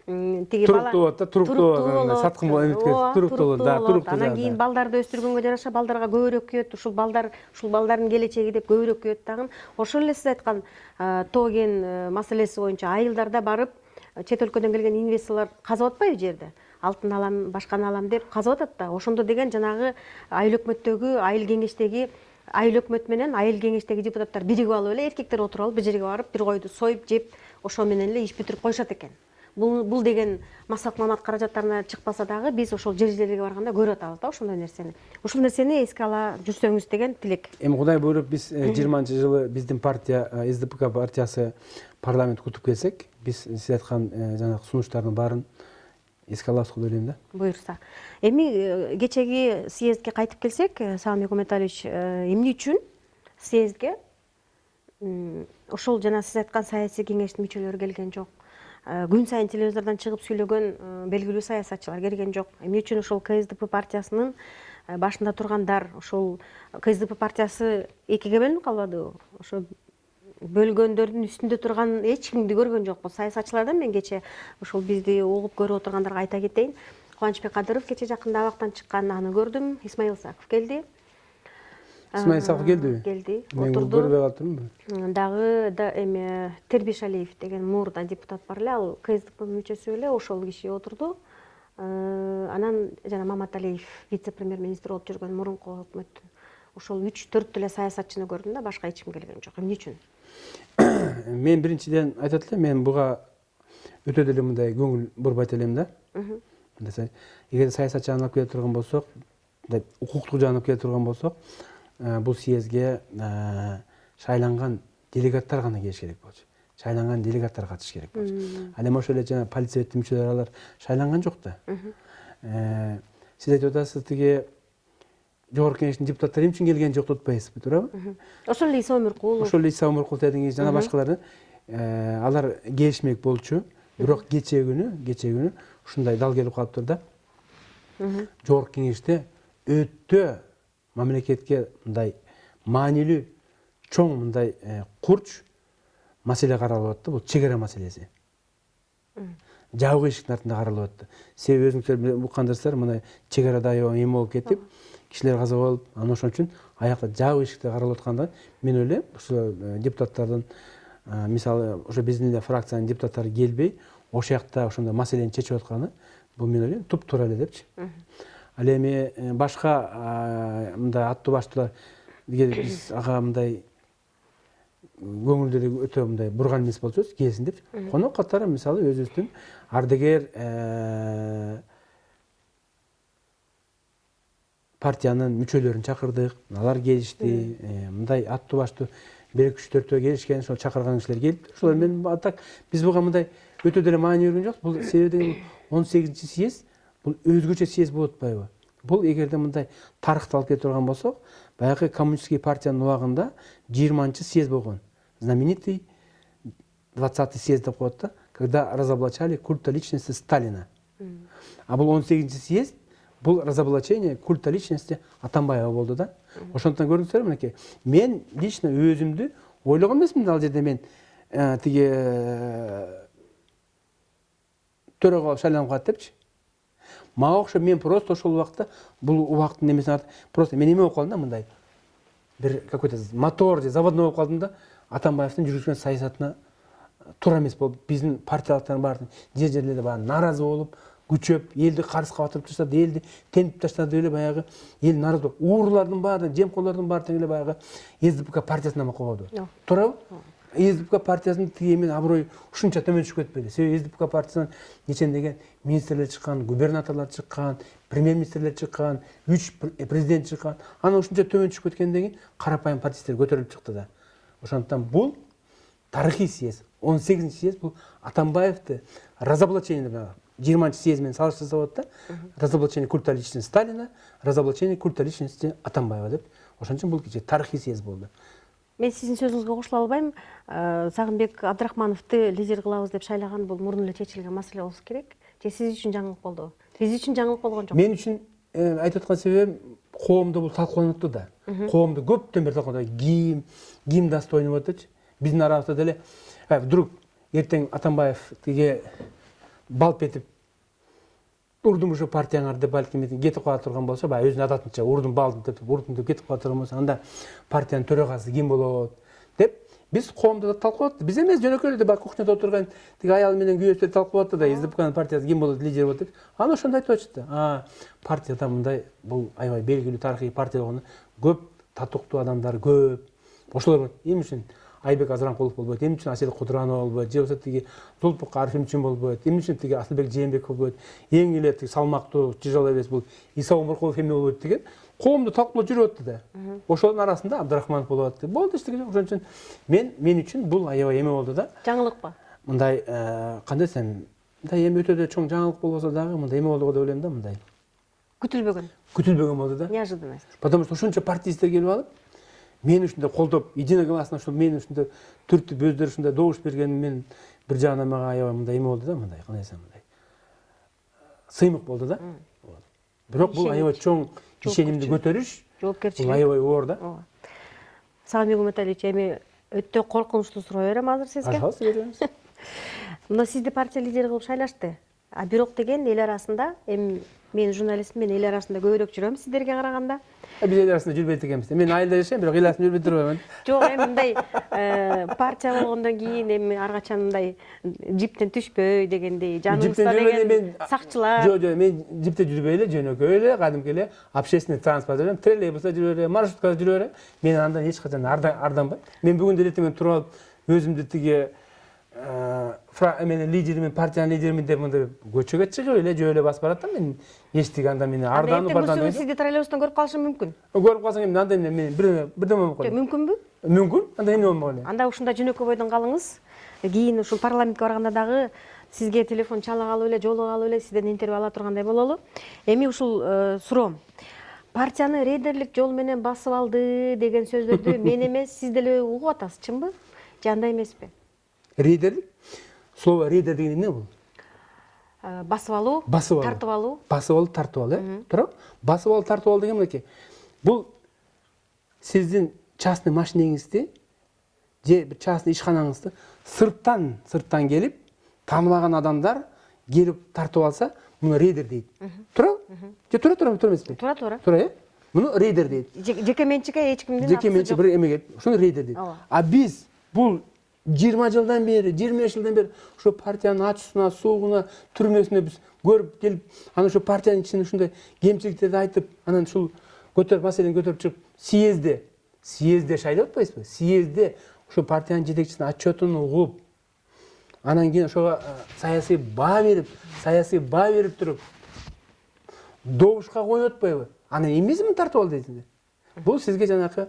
Тиги бала туруктуу саткын туруктуу болот. Анан кийин балдарды өстүргөнгө жараша балдарга көбүрөөк күйөт, ушул балдардын келечеги деп көбүрөөк күйөт дагы. Ошол эле сиз айткан Тоо кен маселеси боюнча айылдарда барып чет өлкөдөн келген инвесторлор казып атпайбы жерде? Алтын алам, башканы алам деп казып атат да. Ошондо деген жанагы айыл өкмөттөгү, айыл кеңештеги айыл өкмөт менен айыл кеңештеги депутаттар биригип алып эле эркектер отуруп алып бир жерге барып бир койду союп жеп, ошо менен эле иш бүтүрүп коюшат экен. бул деген массалык маалымат каражаттарына чыкпаса дагы биз ошол жер-жерлерге барганда көрүп атабыз да ошондой нерсени. Ушул нерсени эске ала жүрсөңүз деген тилек. Эми Кудай буйруп биз 20-жылы биздин партия СДПК партиясы парламент кутуп келсек, биз сиз айткан жанагы сунуштардын баарын эске алабыз деп ойлойм да. Буюрса. Эми кечеги съездге кайтып келсек, Саамбек Уметалиевич, эмне үчүн съездге ошол жана сиз айткан саясий кеңештин мүчөлөрү келген жок? Күн сайын телевизордон чыгып сүйлөгөн белгилүү саясатчылар келген жок. Эмне үчүн ошол КСДП партиясынын башында тургандар, ошол КСДП партиясы экиге бөлүнүп калбадыбы? Ошо бөлгөндөрдүн үстүндө турган эч кимди көргөн жокпуз. Саясатчылардан мен кече ошол бизди угуп көрүп отургандарга айта кетейин. Кубанычбек Кадыров кече жакында абактан чыккан, аны көрдүм. Исмаил Саков келди. Исмаил Саков келдиби? Келди. Мен Отурду. көрбөй калыптырмынбы? Дагы эми Тербиш Алиев деген муурда депутат бар эле, ал КСДП мүчөсү эле, ошол киши отурду. Анан жана Маматалиев вице-премьер-министр болуп жүргөн мурунку өкмөттүн. Ошол 3-4 эле саясатчыны көрдүм да, башка эч ким келген жок. Эмне үчүн? Мен биринчиден айтат элем, мен буга өтө деле мындай көңүл бурбайт элем да. Эгер саясатчы алып келе турган болсок, укуктук жагын алып келе турган болсок, бул съездге шайланган делегаттар гана келиш керек болчу. Шайланган делегаттар катыш керек болчу. Ал эми ошол эле жана политсоветтин мүчөлөрү алар шайланган жок да. Сиз айтып атасыз, тиги жогорку кеңештин депутаттары эмне үчүн келген жок деп атпайсызбы, туурабы? Ошол эле Иса Өмүркулов. Ошол эле Иса Өмүркулов дедиңиз, жана башкалары алар келишмек болчу. Бирок кече күнү ушундай дал келип калыптыр да. Жогорку кеңеште өтө мамлекетке мындай маанилүү чоң мындай курч маселе каралып атты. Бул чек ара маселеси. Жабык эшиктин артында каралып атты. Себеби өзүңүздөр уккандарсыздар, мына чек арада аябай эме болуп кетип, кишилер каза болуп, анан ошон үчүн аякта жабык эшикте каралып атканда мен ойлойм, ошо депутаттардын мисалы ошо биздин эле фракциянын депутаттары келбей, ошол жакта ошондой маселени чечип атканы, бул мен ойлойм туп-туура эле депчи. Ал эми башка мындай аттуу баштуулар биз ага мындай көңүлдөрү өтө мындай бурган эмес болсобуз, келсин деп. Конок катары мисалы өзүбүздүн ардыгер партиянын мүчөлөрүн чакырдык, алар келишти. Мындай аттуу баштуу 1-3-4 келишкен, ошол чакырган кишилер келип, ошолор менен атак биз буга мындай өтө деле маани берген жок. Бул себеби 18-чи съезд бул өзгөчө съезд болуп атпайбы? Бул эгерде мындай тарыхты алып кете турган болсок, баягы коммунистский партиянын убагында 20-чы съезд болгон. Знаменитый 20-й съезд деп коет да, когда разоблачали культа личности Сталина. А бул 18-чи съезд, бул разоблачение культа личности Атамбаева болду да. Ошондон көрдүңүздөр, мынакей, мен лично өзүмдү ойлогон эмесмин, ал жерде мен тиги төрөгө алып шайланып калат депчи. Мага окшоп, мен просто ошол убакта бул убакыттын эмесин просто мен эме болуп калдым да, мындай бир какой-то мотор же заводной болуп калдым да, Атамбаевдин жүргүзгөн саясатына туура эмес болуп, биздин партиялыктардын баары жер-жерлерде баары нааразы болуп, күчөп, элди карызга батырып таштады, элди тентип таштады деп эле баягы эл нааразы болуп, уурулардын баары, жемкорлордун баары тең эле баягы СДПК партиясына койду. Туурабы? СДПК партиясынын тиги эмен аброю ушунча төмөн түшүп кетпеди. Себеби СДПК партиясынан нечендеген министрлер чыккан, губернаторлор чыккан, премьер-министрлер чыккан, 3 президент чыккан. Анан ушунча төмөн түшүп кеткенден кийин карапайым партиялар көтөрүлүп чыкты да. Ошондуктан бул тарыхый съезд, 18-чи съезд бул Атамбаевди разоблачение деп 20-чы съезд менен салыштырса болот да. Разоблачение культа личности Сталина, разоблачение культа личности Атамбаева деп. Ошон үчүн бул тарыхый съезд болду. Мен сиздин сөзүңүзгө кошула албайм. Сагынбек Абдрахмановду лидер кылабыз деп шайлаган бул мурун эле чечилген маселе болсо керек. Же сиз үчүн жаңылык болдубу? Биз үчүн жаңылык болгон жок. Мен үчүн айтып аткан себебим, коомдо бул талкууланып атты да. Коомдо көптөн бери талкууланып, гимн дасты ойноп атчы. Биздин арабызда деле вдруг эртең Атамбаев тиге балп этип урдум ушу партияңар деп балким кетип кала турган болсо, баягы өзүнүн адатынча урдум балдым деп урдум деп кетип кала турган болсо, анда партиянын төрагасы ким болот деп биз коомдо талкуулап аттык. Биз эмес, жөнөкөй эле баягы кухняда отурган тиги аял менен күйөөсү талкуулап атты да, СДПКнын партиясы ким болот, лидер болот деп. Анан ошондо айтып атышты. Партияда мындай бул аябай белгилүү тарыхый партия болгону көп татыктуу адамдар көп. Ошолор эмне үчүн Айбек Азыранкулов болбойт, эмне үчүн Асель Кудуранова болбойт, же болбосо тиги Зулпук Арифимчин болбойт, эмне үчүн тиги Асылбек Жээнбеков болбойт, эң эле тиги салмактуу тяжелый вес бул Иса Умуркулов эмне болбойт деген коомдо талкуулоо жүрүп атты да. Ошонун арасында Абдрахманов болуп атты. Болду эчтеке жок. Ошон үчүн мен үчүн бул аябай эме болду да. Жаңылыкпы? Мындай кандай десем, мындай эми өтө да чоң жаңылык болбосо дагы мындай эме болду деп ойлойм да, мындай. Күтүлбөгөн болду да. Неожиданность. Потому что ушунча партиисттер келип алып, мени ушундай колдоп, единогласно ушул мени ушундай түртүп өздөрү ушундай добуш бергени мен бир жагынан мага аябай мындай эме болду да, мындай кандай десем мындай. Сыймык болду да. Бирок бул аябай чоң ишенимди көтөрүш, жоопкерчилик. бул аябай оор да. Сами Гуматалич, эми өтө коркунучтуу суроо берем азыр сизге. Пожалуйста, беребиз. Мына сизди партия лидери кылып шайлашты. А бирок деген эл арасында, эми мен журналистмин, мен эл арасында көбүрөөк жүрөм сиздерге караганда. Биз эл арасында жүрбөйт экенбиз. Мен айылда жашайм, бирок эл арасында жүрбөй турбаймын. Жок, эми мындай партия болгондон кийин эми ар качан мындай жиптен түшпөй дегендей, жаныбызда деген сакчылар. Жок, мен жипте жүрбөй эле, жөнөкөй эле, кадимки эле общественный транспорт жүрөм, троллейбуста жүрө берем, маршруткада жүрө берем. Мен андан эч качан арданбайм. Мен бүгүн деле эртең туруп алып, өзүмдү тиги лидеримин, партиянын лидеримин деп мындай көчөгө чыгып эле жөө эле басып баратам. Мен эчтеке анда мени арданып бардам. Сизди троллейбустан көрүп калышым мүмкүн. Көрүп калсаң эми анда мен бирдеме болуп калат. Мүмкүнбү? Мүмкүн. Анда эмне болмок эле. Анда ушундай жөнөкөй бойдон калыңыз. Кийин ушул парламентке барганда дагы сизге телефон чала калып эле, жолуга калып эле сизден интервью ала тургандай бололу. Эми ушул суроом. Партияны рейдерлик жол менен басып алды деген сөздөрдү мен эмес, сиз деле угуп атасыз, чынбы? Же андай эмеспи? Рейдерлик? Слово рейдер деген эмне бул? Басып алуу, тартып алуу. Басып алуу, тартып алуу, туура? Басып алуу, тартып алуу деген мынакей. Бул сиздин частный машинеңизди же бир частный ишканаңызды сырттан келип, тааныбаган адамдар келип тартып алса, муну рейдер дейт. Туура? Же туура эмеспи? Туура. Туура, э? Муну рейдер дейт. Жеке менчикке эч кимдин жеке менчик бир эме келип, ушуну рейдер дейт. А биз бул 20 жылдан бери, 25 жылдан бери ошо партиянын ачуусуна, суугуна, түрмөсүнө биз көрүп келип, анан ошо партиянын ичинде ушундай кемчиликтерди айтып, анан ушул маселени көтөрүп чыгып съездде шайлап атпайсызбы? Съездде ошо партиянын жетекчисинин отчетун угуп, анан кийин ошого саясий баа берип туруп, добушка коюп атпайбы? Анан эмнесин тартып ал дейсиңер? Бул сизге жанакы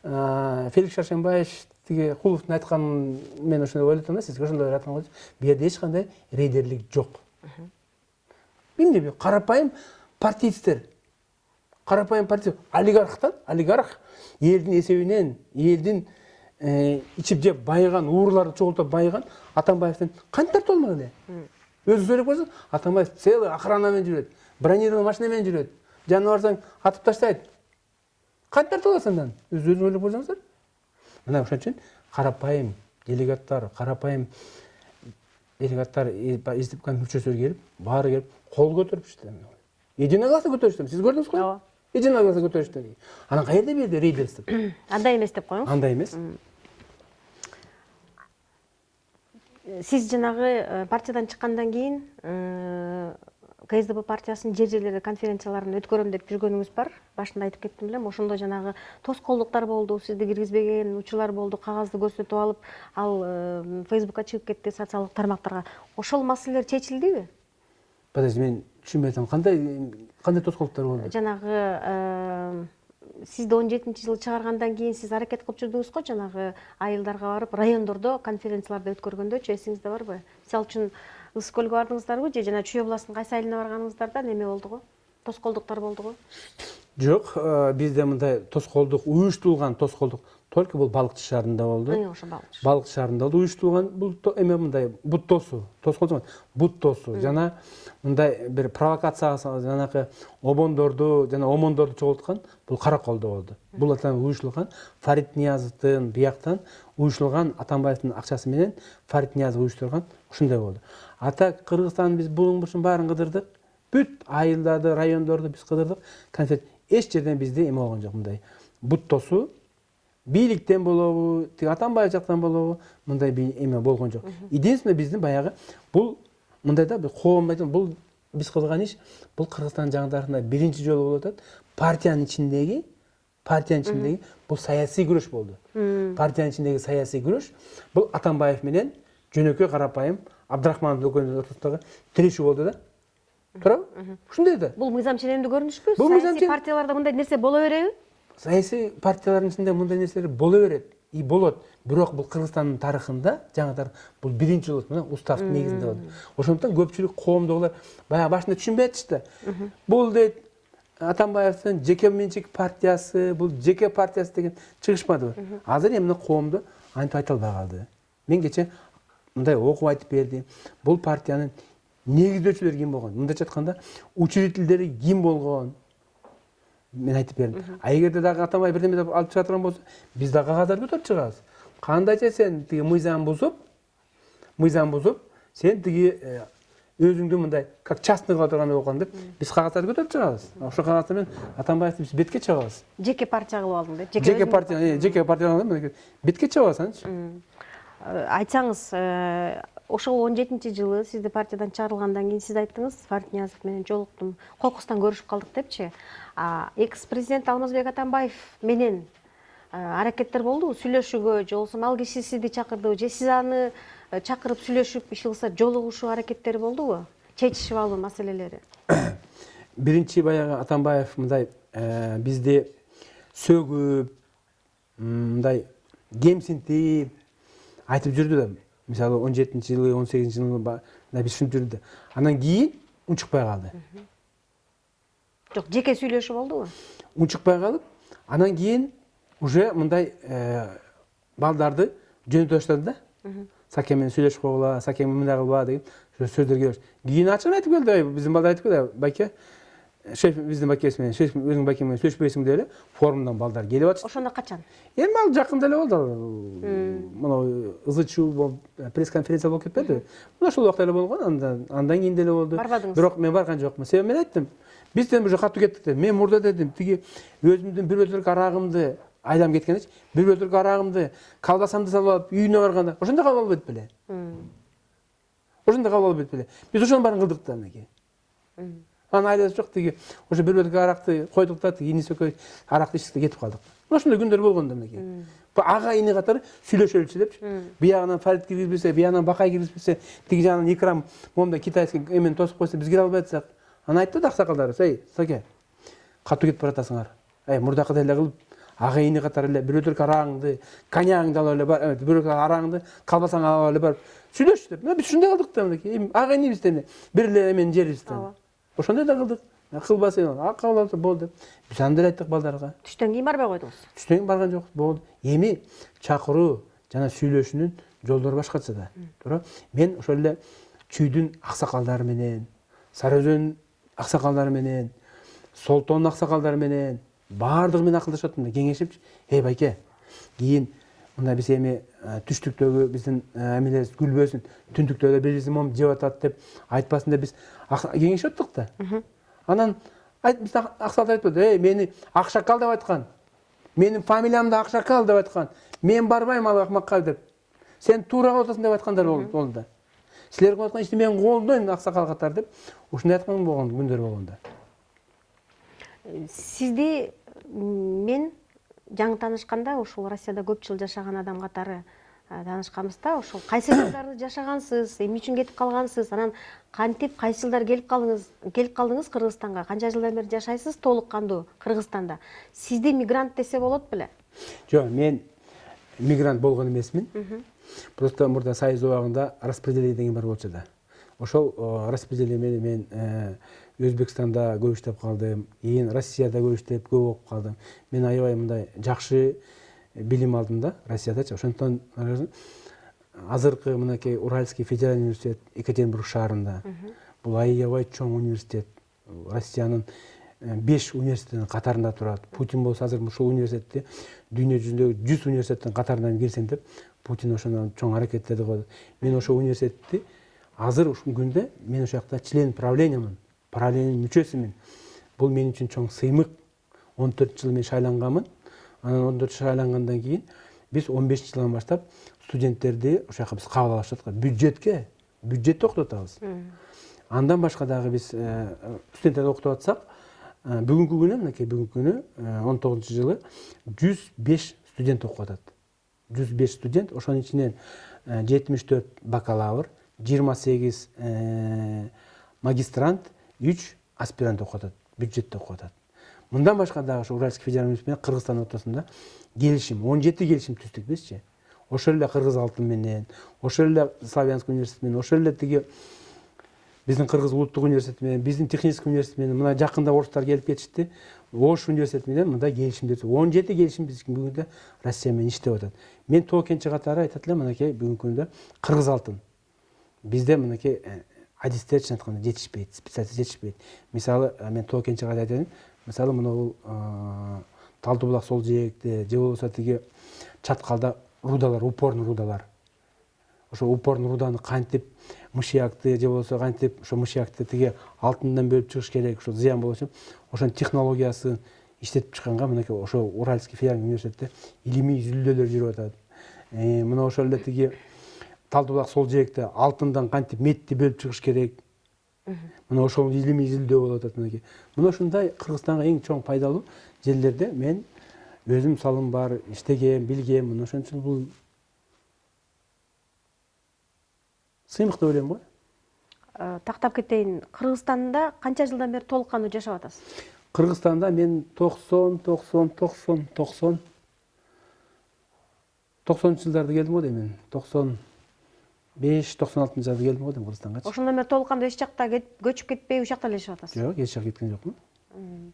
Феликс Шаршенбаев тиги Куловдун айтканын мен ошондой ойлойт да, сизге ошондой айткан болчу. Бу жерде эч кандай рейдерлик жок. Эмне карапайым партиисттер, карапайым олигарх элдин эсебинен, элдин ичип жеп байыган, ууруларды чогултуп байыган Атамбаевден кантип тартып алмак эле? Өзү сөйлөп койсоң, Атамбаев целый охрана менен жүрөт, бронированный машина менен жүрөт. Жанына барсаң атып таштайт. Кантип тартып аласың андан? Өзүңүз ойлоп койсоңуздар. Мына ошон үчүн карапайым делегаттар эстипкан мүчөсү келип, баары келип, кол көтөрүпчү. Единогласно көтөрүштү. Сиз көрдүңүз го? Ооба. Единогласно көтөрүштү. Анан каерде бу жерде рейдерство? Андай эмес деп коюңуз. Андай эмес. Сиз жанагы партиядан чыккандан кийин КСДП партиясынын жер-жерлерде конференцияларын өткөрөм деп жүргөнүңүз бар. Башында айтып кеттим элем, ошондо жанагы тоскоолдуктар болду, сизди киргизбеген учурлар болду, кагазды көрсөтүп алып, ал Facebookка чыгып кетти, социалдык тармактарга. Ошол маселелер чечилдиби? Подожди, мен түшүнбөй атам. Кандай тоскоолдуктар болду? Жанагы сизди 17-жылы чыгаргандан кийин сиз аракет кылып жүрдүңүз го, жанагы айылдарга барып, райондордо конференцияларды өткөргөндөчү эсиңизде барбы? Мисалы үчүн Ысык көлгө бардыңыздарбы же жана Чүй областынын кайсы айылына барганыңыздарда неме болду го? Тоскоолдуктар болду го? Жок, бизде мындай тоскоолдук, уюштурулган тоскоолдук только бул Балыкчы шаарында болду. Ошо Балыкчы шаарында болду. Уюштурулган бул эме мындай бут тосу, тоскоолдук эмес, бут тосу жана мындай бир провокацияга жанакы обондорду жана омондорду чогулткан бул Караколдо болду. Бул атан уюштурулган Фарид Ниязовдун бияктан уюштурулган Атамбаевдин акчасы менен Фарид Ниязов уюштурган ушундай болду. Ата Кыргызстан биз булуң бушун баарын кыдырдык. Бүт айылдарды, райондорду биз кыдырдык. Конфет эч жерден бизде эме болгон жок мындай. Бут тосу бийликтен болобу, тиги Атамбаев жактан болобу, мындай эме болгон жок. Единственное биздин баягы бул мындай да коом айтам, бул биз кылган иш бул Кыргызстан жаңдарында биринчи жолу болуп атат. Партиянын ичиндеги партиянын ичиндеги бул саясий күрөш болду. Партиянын ичиндеги саясий күрөш бул Атамбаев менен жөнөкөй карапайым Абдрахманов экөөнүн ортосундагы тирешүү болду да. Туурабы? Ушундай да. Бул мыйзам ченемдүү көрүнүшпү? Бул мыйзам Саясий партияларда мындай нерсе боло береби? Саясий партиялардын ичинде мындай нерселер боло берет. И болот. Бирок бул Кыргызстандын тарыхында, жаңы тарых, бул биринчи жолу мына уставдын негизинде болду. Ошондуктан көпчүлүк коомдогулар баягы башында түшүнбөй атышты. Бул дейт Атамбаевдин жеке менчик партиясы, бул жеке партиясы деген чыгышмадыбы. Азыр эми коомдо антип айта албай калды. Мен кече мындай окуп айтып бердим. Бул партиянын негиздөөчүлөрү ким болгон? Мындайча айтканда, учредителдери ким болгон? Мен айтып бердим. А эгерде дагы Атамбаев бирдеме деп алып чыга турган болсо, биз да кагаздар көтөрүп чыгабыз. Кандайча сен тиги мыйзам бузуп, сен тиги өзүңдү мындай как частный кыла тургандай болгон деп биз кагаздарды көтөрүп чыгабыз. Ошо кагаздар менен Атамбаевди биз бетке чыгабыз. Жеке партия кылып алдың деп. Жеке партия бетке чыгабыз анчы. Айтсаңыз, ошол 17-жылы сизди партиядан чыгарылгандан кийин сиз айттыңыз, Фарит Ниязов менен жолуктум, кокустан көрүшүп калдык депчи. Экс-президент Алмазбек Атамбаев менен аракеттер болдубу сүйлөшүүгө, же болбосо ал киши сизди чакырдыбы, же сиз аны чакырып сүйлөшүп, иш кылса жолугушуу аракеттери болдубу? Чечишип алуу маселелери. Биринчи баягы Атамбаев мындай бизди сөгүп, мындай кемсинтип айтып жүрдү да. Мисалы 17-жылы, 18-жылы биз түшүнүп жүрдү. Анан кийин унчукпай калды. Жок, жеке сүйлөшүү болдубу? Унчукпай калып, анан кийин уже мындай балдарды жөнөтө баштады да. Саке менен сүйлөшүп койгула, Саке мындай кылба деген сөздөр келип. Кийин ачык айтып келди, биздин балдар айтып келди, байке, шеф биздин бакебиз менен, шеф өзүң бакең менен сүйлөшпөйсүң деп эле форумдан балдар келип атышты. Ошондо качан? Эми ал жакында эле болду. Мына ызычуу болуп, пресс-конференция болуп кетпеди. Мына ошол убакта эле болгон, андан кийин деле болду. Барбадыңыз? Бирок мен барган жокмун. Себеби мен айттым. Бизден уже катуу кеттик деп. Мен мурда дедим, тиги өзүмдүн бир бөтөлүк арагымды айдам кеткенчи, бир бөтөлүк арагымды колбасамды салып алып үйүнө барганда, ошондо кабыл албайт беле. Ошондо кабыл албайт беле. Биз ошонун баарын кылдык да анан. Анан айдасы жок тиги, ошо бир бөтөлүк аракты койдук да, тиги иниси экөө аракты ичтик кетип калдык. Ошондой күндөр болгон да анан. Ага ини катары сүйлөшөлүчү депчи. Биягынан Фарит киргизбесе, биягынан Бакай киргизбесе, тиги жагынан икрам момундай китайский эмен тосуп койсо биз кире албай атсак. Анан айтты да аксакалдар, "Эй, Саке, катуу кетип баратасыңар. Мурдакыдай эле кылып, ага ини катары эле бир бөтөлүк арагыңды, коньягыңды алып эле бар, бир бөтөлүк арагыңды, колбасаңды алып эле барып сүйлөш" деп. Биз ушундай кылдык да мынакей. Ага инибиз эмне? Бир эле эмен жерибиз да. Ошондой да кылдык. Кылбаса, кабыл алса болду деп. Биз аны деле айттык балдарга. Түштөн кийин барбай койдуңуз? Түштөн кийин барган жокпуз. Болду. Эми чакыруу жана сүйлөшүүнүн жолдору башкача да. Туура. Мен ошол эле Чүйдүн аксакалдары менен, Сары Өзөн аксакалдары менен, Солтоонун аксакалдары менен баардыгы менен акылдашып аттым да, кеңешипчи. Байке, кийин мына биз эми түштүктөгү биздин эмелерибиз күлбөсүн, түндүктө да биз момун жеп атат деп айтпасын деп биз кеңешип аттык да. Анан биз аксакал айтпады, мени Акшакал деп айткан. Менин фамилиямды Акшакал деп айткан. Мен барбайм ал акмакка деп. Сен туура кылып атасың деп айткандар болду да. Силер кылып аткан ишти мен колдойм аксакал катары деп ушундай айткан болгон күндөр болгон да. Сизди мен жаңы таанышканда, ушул Россияда көп жыл жашаган адам катары таанышканбызда, ошол кайсы жылдарды жашагансыз, эмне үчүн кетип калгансыз, анан кантип кайсы жылдары келип калдыңыз Кыргызстанга, канча жылдан бери жашайсыз толук кандуу Кыргызстанда? Сизди мигрант десе болот беле? Жок, мен мигрант болгон эмесмин. Просто мурда Союз убагында распределение деген бар болчу да. Ошол распределение мен Өзбекстанда көп иштеп калдым, кийин Россияда көп иштеп көп окуп калдым. Мен аябай мындай жакшы билим алдым да Россиядачы. Ошондон азыркы мынакей Уральский федеральный университет Екатеринбург шаарында. Бул аябай чоң университет. Россиянын 5 университеттин катарында турат. Путин болсо азыр ушул университетти дүйнө жүзүндөгү 100 университеттин катарынан кирсем деп Путин ошондон чоң аракеттерди койду. Мен ошол университетти азыр ушул күндө мен ошол жакта член правлениямын, правлениянын мүчөсүмүн. Бул мен үчүн чоң сыймык. 14 жыл мен шайланганмын. Анан 14 жыл шайлангандан кийин биз 15 жылдан баштап студенттерди ошол жака биз кабыл алып жаткан. Бюджетте окутуп атабыз. Андан башка дагы биз студенттерди окутуп атсак, бүгүнкү күнү мынакей бүгүнкү күнү 19-жылы 105 студент окуп атат. 105 студент, ошонун ичинен 74 бакалавр, 28 магистрант, 3 аспирант окуп атат, бюджетте окуп атат. Мындан башка дагы ошо Уральский федеральный менен Кыргызстан ортосунда келишим, 17 келишим түздүк бизчи. Ошол эле Кыргыз алтын менен, ошол эле Славянский университет менен, ошол эле тиги биздин Кыргыз улуттук университети менен, биздин технический университет менен, мына жакында орустар келип кетишти. Ош университети менен мындай келишимдер 17 келишим биз бүгүндө Россия менен иштеп атат. Мен тоо кенчи катары айтат элем, мынакей бүгүнкү күндө Кыргыз алтын. Бизде мынакей адистер чын айтканда жетишпейт, специалист жетишпейт. Мисалы, мен тоо кенчи катары айтайын. Мисалы, мына Талды булак сол жээкте, же болбосо тиги чаткалда рудалар, упорный рудалар. Ошо упорный руданы кантип мышьякты, же болбосо кантип ошо мышьякты тиги алтындан бөлүп чыгыш керек, ошо зыян болот үчүн ошонун технологиясын иштетип чыкканга мынакей ошо Уральский федеральный университетте илимий изилдөөлөр жүрүп атат. Мына ошол эле тиги Талды булак сол жээкте алтындан кантип медти бөлүп чыгыш керек. Мына ошол илимий изилдөө болуп атат мынакей. Мына ушундай Кыргызстанга эң чоң пайдалуу жерлерде мен өзүм салым бар, иштегем, билгем. Мына ошон үчүн бул сыймык деп ойлойм го. Тактап кетейин. Кыргызстанда канча жылдан бери толук кандуу жашап атасыз? Кыргызстанда мен 90 жылдарда келдим го дейм мен. 95-96 келдим го дейм Кыргызстанга. Ошондон бери толук кандуу эч жакта көчүп кетпей, ушул жакта эле жашап атасыз? Жок, эч жакка кеткен жокмун.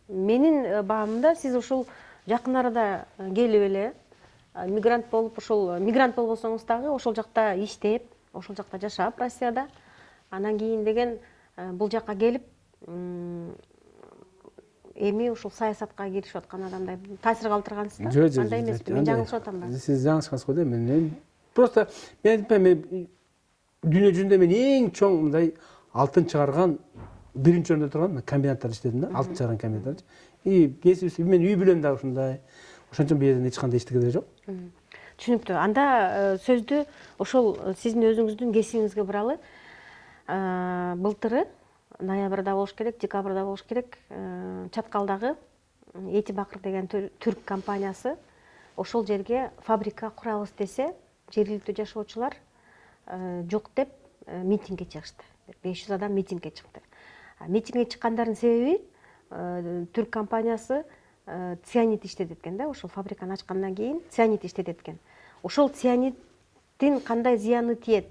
Менин баамда сиз ушул жакын арада келип эле мигрант болуп, ошол мигрант болбосоңуз дагы ошол жакта иштеп, ошол жакта жашап Россияда, анан кийин деген бул жакка келип эми ушул саясатка киришип аткан адамдай таасир калтыргансыз да? Андай эмеспи? Мен жаңылышып атамбы? Сиз жаңылышкансыз го дейм. Мен просто мен айтпайм, дүйнө жүзүндө мен эң чоң мындай алтын чыгарган биринчи орунда турган комбинаттарда иштедим да, алтын чыгарган комбинаттарда. Кесип мен үй бүлөм да ушундай. Ошон үчүн бу жерден эч кандай эчтеке деле жок. Түшүнүктүү. Анда сөздү ошол сиздин өзүңүздүн кесибиңизге буралы. Былтыры ноябрда болуш керек, декабрда болуш керек, Чаткалдагы Эти Бакыр деген түрк компаниясы ошол жерге фабрика курабыз десе, жергиликтүү жашоочулар жок деп митингге чыгышты. 500 адам митингге чыкты. Митингге чыккандардын себеби түрк компаниясы цианид иштетет экен да, ошол фабриканы ачкандан кийин цианид иштетет экен. Ошол цианиддин кандай зыяны тиет?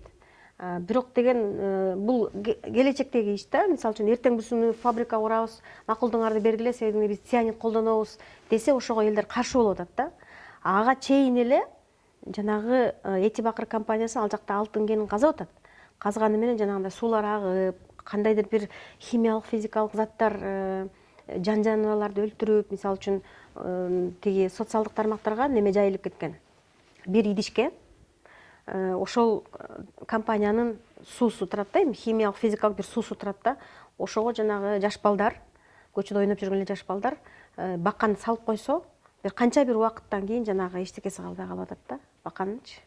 Бирок деген бул келечектеги иш да. Мисалы үчүн эртең биз фабрика курабыз, макулдуңарды бергиле, себеби биз цианид колдонобуз десе, ошого элдер каршы болуп атат да. Ага чейин эле жанагы Эти Бакыр компаниясы ал жакта алтын кенин казып атат. Казганы менен жанагындай суулар агып, кандайдыр бир химиялык, физикалык заттар жан-жаныбарларды өлтүрүп, мисалы үчүн тиги социалдык тармактарга неме жайылып кеткен. Бир идишке ошол компаниянын суусу турат да, химиялык, физикалык бир суусу турат да. Ошого жанагы жаш балдар, көчөдө ойноп жүргөн эле жаш балдар баканы салып койсо, бир канча бир убакыттан кийин жанагы эчтекеси калбай калып атат да, баканынчы.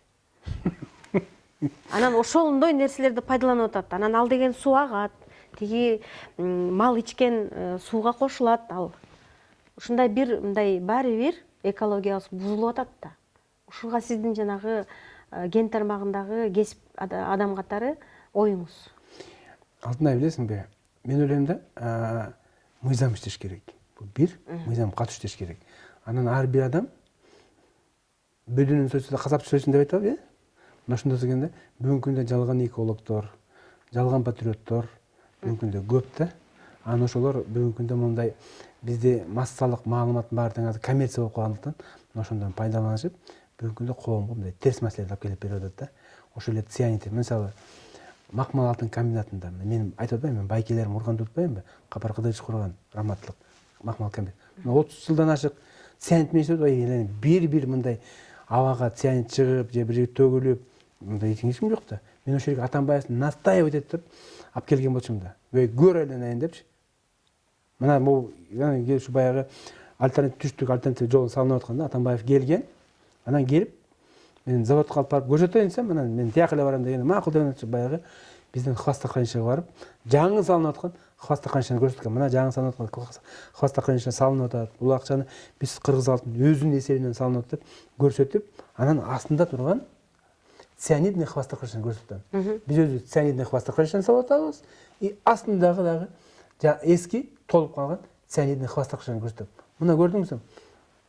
Анан ошондой нерселерди пайдаланып атат. Анан ал деген суу агат, тиги мал ичкен сууга кошулат ал. Ушундай бир мындай баары бир экологиябыз бузулуп атат да. Ушуга сиздин жанагы ген тармагындагы кесип адам катары оюңуз? Алтынай, билесиңби, мен ойлойм да, мыйзам иштеш керек. Бул бир, мыйзам катуу иштеш керек. Анан ар бир адам бөдүнүн сөзүндө касапчы сөзүн деп айтабы, мына ошондой дегенде бүгүнкү күндө жалган экологдор, жалган патриоттор бүгүнкү күндө көп да. Анан ошолор бүгүнкү күндө мындай бизде массалык маалыматтын баары тең коммерция болуп калгандыктан ошондон пайдаланышып бүгүнкү күндө коомго мындай терс маселелерди алып келип берип атат да. Ошол эле цианид, мисалы, Макмал алтын комбинатында мен айтып атпаймынбы, мен байкелерим урганды утпаймынбы, Капар Кыдырыч курган раматтылык Макмал комбинат. 30 жылдан ашык цианид менен иштеп, бир мындай абага цианид чыгып, же бир жерге төгүлүп, мындай эч ким жок да. Мен ошол жерге Атамбаевдин настаивать этип алып келген болчумун да. Көр айланайын депчи. Мына бул ушу баягы түштүк альтернатив жолун салынып атканда Атамбаев келген. Анан келип, мен заводко алып барып көрсөтөйүн десем, анан мен тияка эле барам дегенде макул деп анан баягы биздин хвостохранилищеге барып, жаңы салынып аткан хвостохранилищени көрсөткөн. Мына жаңы салынып аткан хвостохранилище салынып атат. Бул акчаны биз кыргыз алтын өзүнүн эсебинен салынып атат деп көрсөтүп, анан астында турган цианидный хвостохранилищени көрсөтөм. Биз өзүбүз цианидный хвостохранилищени салып атабыз. И астындагы дагы эски толуп калган цианидный хвостохранилищени көрсөтөм. Мына көрдүңүзбү?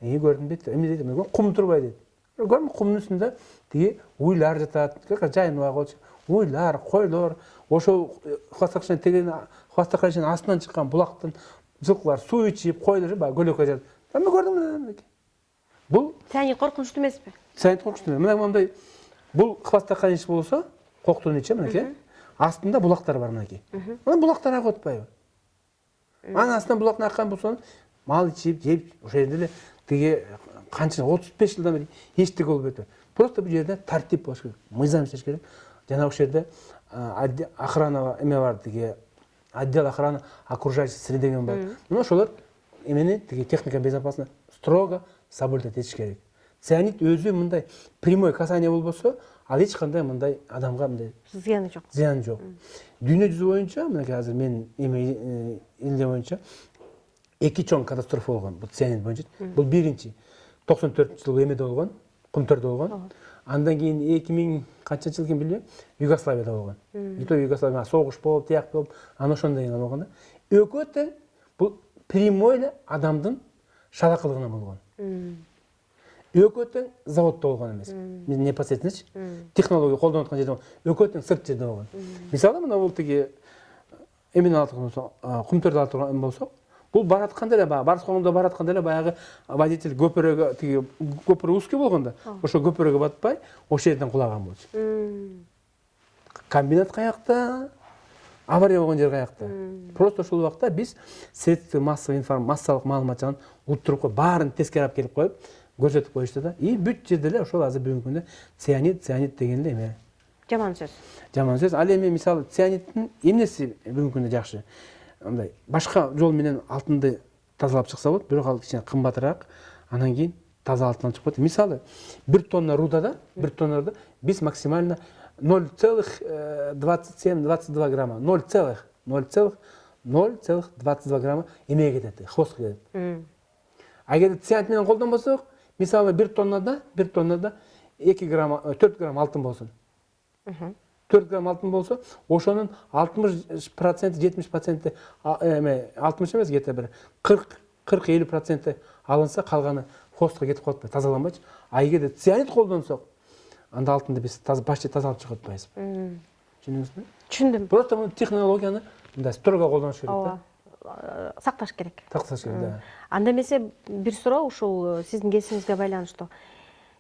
Көрдүм дейт. Эме дейт, кум турбай дейт. Көрдүм, кумдун үстүндө тиги уйлар жатат. Жайынып алчу. Уйлар, койлор, ошол хвостохранилищенин тегерен хвостохранилищенин астынан чыккан булактан жылкылар суу ичип, койлор баягы көлөккө жатат. Эме көрдүңүз? Бул цианид коркунучтуу эмеспи? цианид коркунучтуу. Мына мындай бул хвостохранилище болсо, коктун ичи мынакей. Астында булактар бар мынакей. Мына булактар агып атпайбы? Анын астынан булактын аккан болсо, мал ичип, жеп, ошол жерде эле тиги канча 35 жылдан бери эчтеке болуп өтөт. Просто бул жерде тартип болуш керек, мыйзам иштеш керек. Жана ошол жерде охрана эме бар, тиги отдел охраны окружающей среды деген бар. Мына ошолор эмени тиги техника безопасности строго соблюдать этиш керек. Цианид өзү мындай прямой касание болбосо, ал эч кандай мындай адамга мындай зыяны жок. Зыяны жок. Дүйнө жүзү боюнча, мынакей азыр менин элде боюнча 2 чоң катастрофа болгон. Бул цианид боюнча. Бул биринчи 94-жылы эмеде болгон, Кумтөрдө болгон. Андан кийин 2000 канча жыл экен билбейм, Югославияда болгон. Ито Югославия согуш болуп, тияк болуп, анан ошондой кийин болгон да. Экөө тең бул прямой эле адамдын шалакылыгынан болгон. Экөө тең заводдо болгон эмес. Непосредственночи технология колдонуп аткан жерде болгон. Экөө тең сырт жерде болгон. Мисалы мына бул тиги эмени алып болсо, Кумтөрдө алып турган болсо, бул баратканда эле баягы Барскоңдо баратканда эле баягы водитель көпүрөгө тиги көпүрө узкий болгондо, ошо көпүрөгө батпай, ошол жерден кулаган болчу. Комбинат каякта, авария болгон жер каякта. Просто ошол убакта биз средства массалык маалымат жагын уттуруп коюп, баарын тескери алып келип коюп, көрсөтүп коюшту да. И бүт жерде эле ошол азыр бүгүнкү күндө цианид деген эле эме. Жаман сөз. Жаман сөз. Ал эми мисалы цианидтин эмнеси бүгүнкү күндө жакшы? Мындай башка жол менен алтынды тазалап чыкса болот, бирок ал кичине кымбатыраак, анан кийин таза алтын алып чыкпайт. Мисалы 1 тонна рудада, биз максимально 0,27-22 грамма, 0,22 грамма эмеге кетет, хвостко кетет. Агер цианид менен колдонбосок, мисалы 1 тоннада 2 грамм, 4 грамм алтын болсун. 4 грамм алтын болсо, ошонун 60%, 70% эме 60 эмес, где-то бир 40-50% алынса, калганы хвостко кетип калат, тазаланбайчы. А эгерде цианид колдонсок, анда алтынды биз почти таза алып чыгып атпайбыз. Түшүндүңүзбү? Түшүндүм. Просто муну технологияны мындай строго колдонуш керек да. Сакташ керек. Сакташ керек да. Анда эмесе бир суроо ушул сиздин кесибиңизге байланыштуу.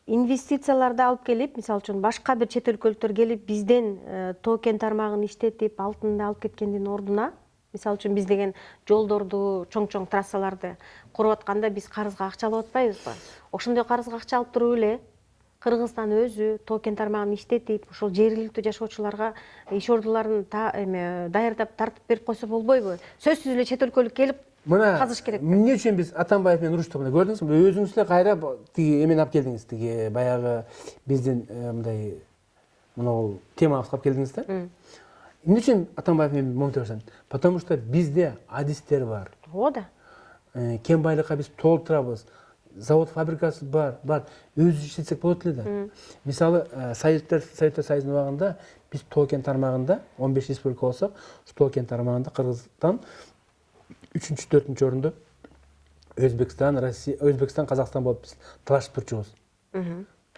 Инвестицияларды алып келип, мисалы үчүн башка бир чет өлкөлүктөр келип бизден токен тармагын иштетип, алтынды алып кеткендин ордуна, мисалы үчүн биз деген жолдорду, чоң-чоң трассаларды куруп атканда биз карызга акча алып атпайбызбы? Ошондой карызга акча алып туруп эле Кыргызстан өзү токен тармагын иштетип, ошол жергиликтүү жашоочуларга иш ордуларын даярдап тартып берип койсо болбойбу? Сөзсүз эле чет өлкөлүк келип казыш керек. Эмне үчүн биз Атамбаев менен уруштук? Көрдүңүзбү? Өзүңүз эле кайра тиги эмени алып келдиңиз, тиги баягы биздин мындай мына темабызга алып келдиңиз да. Эмне үчүн Атамбаев менен монтировать? Потому что бизде адистер бар. Ооба да. Кен байлыкка биз толтурабыз. Завод, фабрикасы бар. Өзү иштетсек болот эле да. Мисалы, Советтер Союзунун убагында биз токен тармагында 15 республика болсок, токен тармагында Кыргызстан 3-4 орунда, Өзбекстан, Россия, Өзбекстан, Казакстан болуп биз талашып турчубуз. То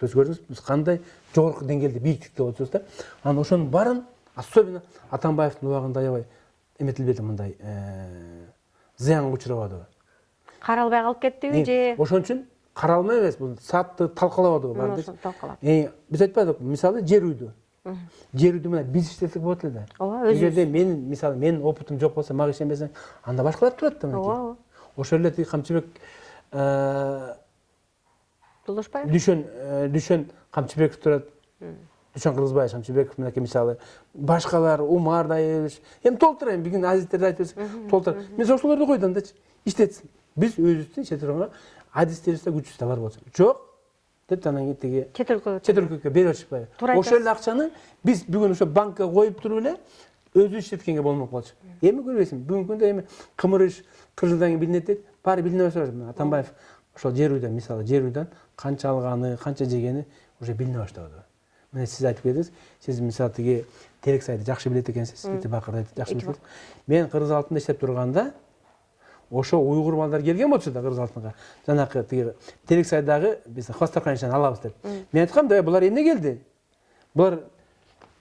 есть көрдүңүзбү, биз кандай жогорку деңгээлде бийиктикте болчубуз да. Анан ошонун баарын, особенно Атамбаевдин убагында аябай эметилбеди, мындай зыянга учурабадыбы. Каралбай калып кеттиби же? Ошон үчүн каралмай эмес, бул сатты талкалабадыбы баарды. Талкалап. Биз айтпадык, мисалы жер үйдү. Жер үйдү мына биз иштетсек болот эле да. Ооба, өзүбүз. Эгерде менин опытым жок болсо, мага ишенбесең, анда башкалар турат да мынакей. Ооба. Ошол эле Камчыбек Жолдошбаев? Дүшөн Камчыбеков турат. Дүшөн Кыргызбаев, Камчыбеков мынакей мисалы. Башкалар Умар Дайыш. Эми толтурайм, бүгүн азиздерди айтып берсек, толтур. Мен ошолорду койду андачы. Иштетсин. Биз өзүбүздүн чет эле адистерибизде күчүбүздө бар болчу. Жок. деп анан тиги чет өлкөгө берип атышпайбы. Ошол эле акчаны биз бүгүн ошо банкка коюп туруп эле өзүбүз иштеткенге болмок болчу. Эми көрбөйсүң, бүгүнкү күндө эми кымыр иш 40 жылдан кийин билинет дейт. Баары билине баштады. Атамбаев ошол жер үйдөн, мисалы, жер үйдөн канча алганы, канча жегени уже билине баштады. Мына сиз айтып келдиңиз, сиз мисалы тиги Терексайды жакшы билет экенсиз, Ити Бакырды жакшы билет. Мен Кыргыз алтында иштеп турганда ошо уйгур балдар келген болчу да Кыргыз алтынга. Жанакы тиги Терексайдагы биз хвостохраничтен алабыз деп. Мен айткам да, булар эмне келди? Булар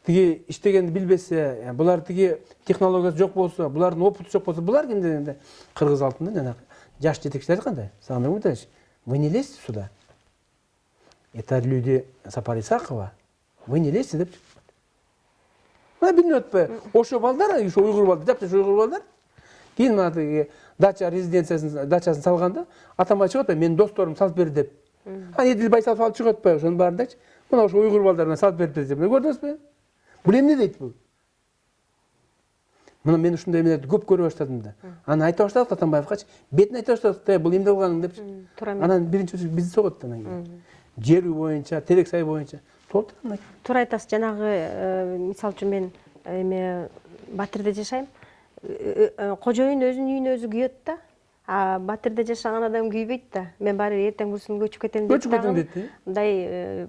тиги иштегенди билбесе, булар тиги технологиясы жок болсо, булардын опыты жок болсо, булар ким дегенде Кыргыз алтында жанакы жаш жетекчилер айткандай. Сагынбек Муталович, вы не лезьте сюда. Это люди Сапар Исакова. Вы не лезьте деп. Мына билинип атпайбы? Ошо балдар, ошо уйгур балдар, жапжаш уйгур балдар. Кийин мына тиги дача резиденциясын, дачасын салганда Атамбай чыгып атпайбы, менин досторум салып берди деп. Эдил Байсалов алып чыгып атпайбы, ошонун баарындачы. Мына ошо уйгур балдарына салып берди деп. Көрдүңүзбү? Бул эмне дейт бул? Мына мен ушундай эмелерди көп көрө баштадым да. Аны айта баштадык Атамбаевгачы, бетин айта баштадык, бул эмне кылганың депчи. Анан биринчи бизди согот анан кийин. Жер үй боюнча, Терексай боюнча толтура. Туура айтасыз. Жанагы мисалы үчүн мен эме Батирде жашайм. Кожоюн өзүнүн үйүнө өзү күйөт да. А Батирде жашаган адам күйбөйт да. Мен баары эртең бурсун көчүп кетем деп дагы мындай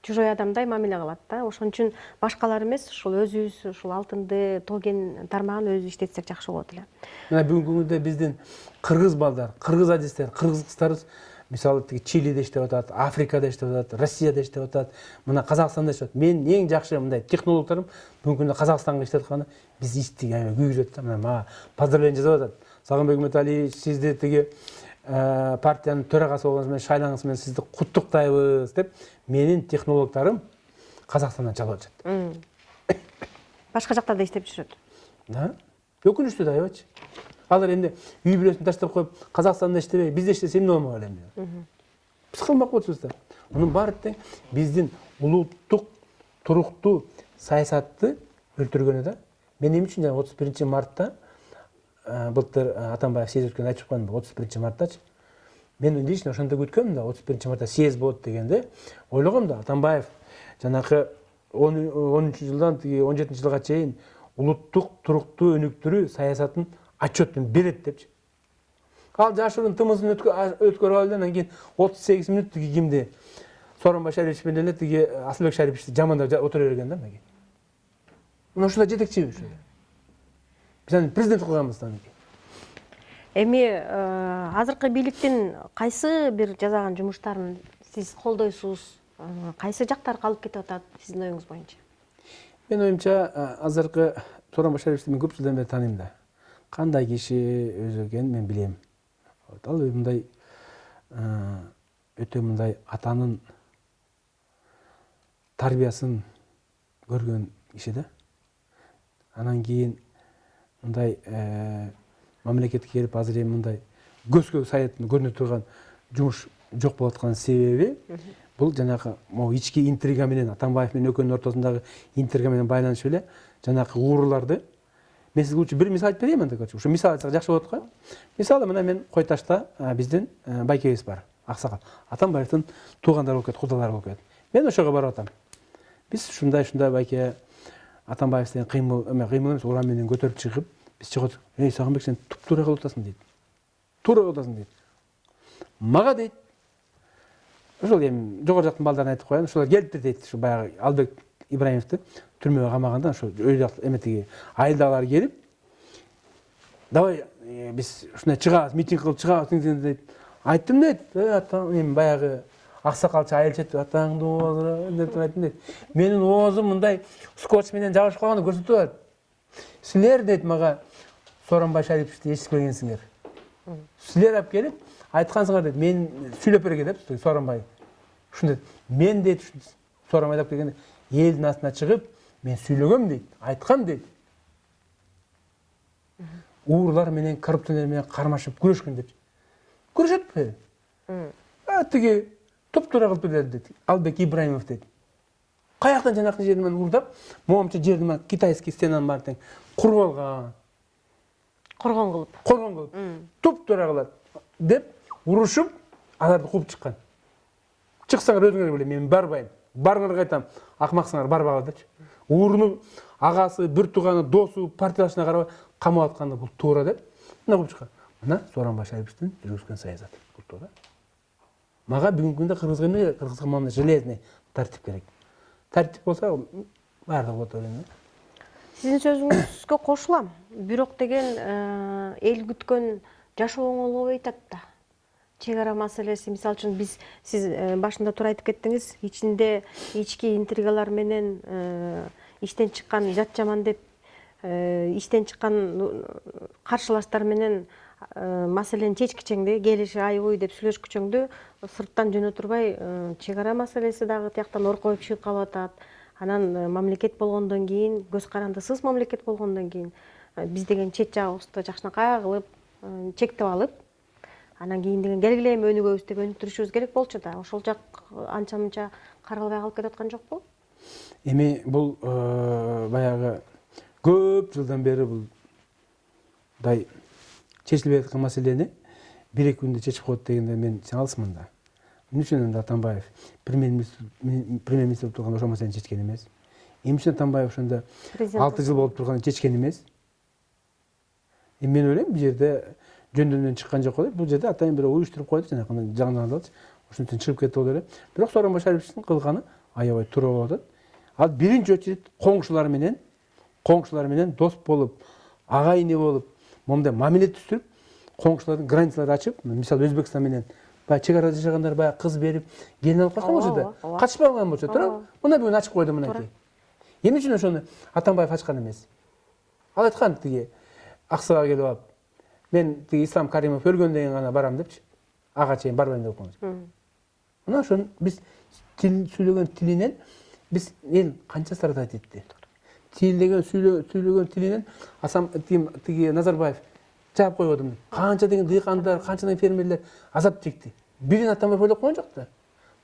чужой адамдай мамиле кылат да. Ошон үчүн башкалар эмес, ушул өзүбүз ушул алтынды, тоген тармагын өзү иштетсек жакшы болот эле. Мына бүгүнкү күндө биздин кыргыз балдар, кыргыз адистер, кыргыз кыздарыбыз мисалы тиги Чилиде иштеп атат, Африкада иштеп атат, Россияда иштеп атат, мына Казакстанда иштеп атат. Мен эң жакшы мындай технологторум бүгүнкү күндө Казакстанга иштеп атканы биз иштик, күйгүзөт да. Мына мага поздравление жасап атат. Сагынбек Муталиевич, сизди тиги партиянын төрагасы болгонуңуз менен шайлангыңыз менен сизди куттуктайбыз деп менин технологторум Казакстандан чалып атышат. Башка жакта да иштеп жүрөт. Да? Өкүнүчтүү да, аябачы. Алар эмне үй бүлөсүн таштап коюп, Казакстанда иштебей, бизде иштесе эмне болмок эле эмне? Биз кылмак болчубуз да. Мунун баары тең биздин улуттук туруктуу саясатты өлтүргөнү да. Мен эмне үчүн 31 мартта былтыр Атамбаев съезд өткөндө айтып чыккан 31 марттачы. Мен лично ошондо күткөм да, 31 мартта съезд болот дегенде ойлогом да, Атамбаев жанакы 13-жылдан 17-жылга чейин улуттук туруктуу өнүктүрүү саясатын отчетун берет депчи. Ал жашырын тымызын өткөрүп алды, анан кийин 38 мүнөт тиги кимди Сооронбай Шарипович менен эле тиги Асылбек Шариповичти жамандап отура берген да мына. Мына ушундай жетекчи ушу. Биз президент кылганбыз да. Эми азыркы бийликтин кайсы бир жасаган жумуштарын сиз колдойсуз? Кайсы жактар калып кетип атат сиздин оюңуз боюнча? Мен оюмча азыркы Сооронбай Шариповичти мен көп жылдан бери тааныйм да. Кандай киши өзү экенин мен билем. Ал мындай өтө мындай атанын тарбиясын көргөн киши да. Анан кийин мындай мамлекетке келип азыр эми мындай көзгө саятын көрүнө турган жумуш жок болуп аткан себеби бул жанакы могу ички интрига менен Атамбаев менен экөөнүн ортосундагы интрига менен байланышып эле жанакы ууруларды. Мен сизге лучше бир мисал айтып берейин анда көрчү. Ушу мисал айтсак жакшы болот го. Мисалы мына мен Кой Ташта биздин байкебиз бар, аксакал. Атамбаевдин туугандары болуп кетти, кудалары болуп кетти. Мен ошого барып атам. Биз ушундай байке Атамбаевден кыймыл эмес, уран менен көтөрүп чыгып, биз чыгып, "Эй, Сагынбек, сен туп-туура кылып атасың" дейт. Туура кылып атасың дейт. Мага дейт. Ошол эми жогору жактын балдарына айтып коеюн. Ошолор келипти дейт, ушу баягы Албек Ибраимовду түрмөгө камаганда, ошо өй жакты эметиги айылдагылар келип, "Давай биз ушундай чыгабыз, митинг кылып чыгабыз" дейт. Айттым дейт, эми баягы аксакалчы айылчы атаңды оозуна деп айттым дейт. Менин оозум мындай скотч менен жабышып калганы көрсөтүп атат. Силер дейт мага Сооронбай Шариповичти эчишпегенсиңер. Силер алып келип айткансыңар дейт, мен сүйлөп берген деп Сооронбай. Ушундай мен дейт Сооронбай алып келгенде элдин астына чыгып, мен сүйлөгөм дейт, айткам дейт. Уурлар менен коррупционер менен кармашып күрөшкөн деп. Көрүшөтпү? Тиги туп-туура кылып берди дейт. Албек Ибраимов дейт. Каяктан жанакы жерди мен уурдап, моңча жерди китайский стенаны бар тең куруп алган. Коргон кылып. Туп-туура кылат деп урушуп, аларды кууп чыккан. Чыксаңар өзүңөр биле, мен барбайм. Барыңарга айтам, акмаксыңар барбагыла депчи. Ууруну, агасы, бир тууганы, досу, партиялашына карабай камап атканда бул туура деп. Мына кылып чыккан. Мына Сооронбай Шариповдун жүргүзгөн саясаты. Бул туура. Мага бүгүнкү күндө кыргызга мындай железный тартип керек. Тартип болсо баардыгы болот деп ойлойм. Сиздин сөзүңүзгө кошулам. Бирок деген эл күткөн жашоо оңолуу болбойт да. Чек ара маселеси, мисалы үчүн сиз башында туура айтып кеттиңиз, ичинде ички интригалар менен иштен чыккан жат жаман деп иштен чыккан каршылаштар менен маселени чечкичеңди, келиши ай бою деп сүйлөшкүчөңдү сырттан жөнө турбай чек ара маселеси дагы тияктан оркоюп чыгып калып атат. Анан мамлекет болгондон кийин, көз карандысыз мамлекет болгондон кийин биз деген чет жагыбызды жакшынакай кылып чектеп алып, анан кийин деген келгиле эми өнүгөбүз деп өнүктүрүшүбүз керек болчу да. Ошол жак анча мынча каралбай калып кетаткан жокпу? Эми бул баягы көп жылдан бери бул чечилбей аткан маселени 1-2 күндө чечип коет дегенде мен чыңалысмын да. Эмне үчүн Атамбаев премьер-министр болуп турганда ошол маселени чечкен эмес? Эмне үчүн Атамбаев ошондо 6 жыл болуп турганда чечкен эмес? Эми мен ойлойм, бул жерде жөндөнөн чыккан жок деп, бул жерде атайын бир уюштуруп койду, жанагындай жаңылалчы. Ошон үчүн чыгып кетти болуп элем. Бирок Сооронбай Шариповдун кылганы аябай туура болуп атат. Ал биринчи очередь коңшулар менен дос болуп, ага ине болуп, момундай мамиле түзүп, коңшулардын границаларын ачып, мисалы Өзбекстан менен баягы чек арада жашагандар баягы кыз берип, келин алып калса болчу да, качпаган болчу, туурабы? Мына бүгүн ачып койду мынакей. Эмне үчүн ошону Атамбаев ачкан эмес? Ал айткан тиги Аксыга келип алып, мен тиги Ислам Каримов өлгөндөн кийин гана барам депчи. Ага чейин барбайм деп койгон. Мына ошону биз сүйлөгөн тилинен биз эл канча страдать этти. Тилдеген сүйлөгөн тилинен тиги Назарбаев жаап коюп атам. Канча деген дыйкандар, канча деген фермерлер азап чекти. Бирин Атамбаев ойлоп койгон жок да.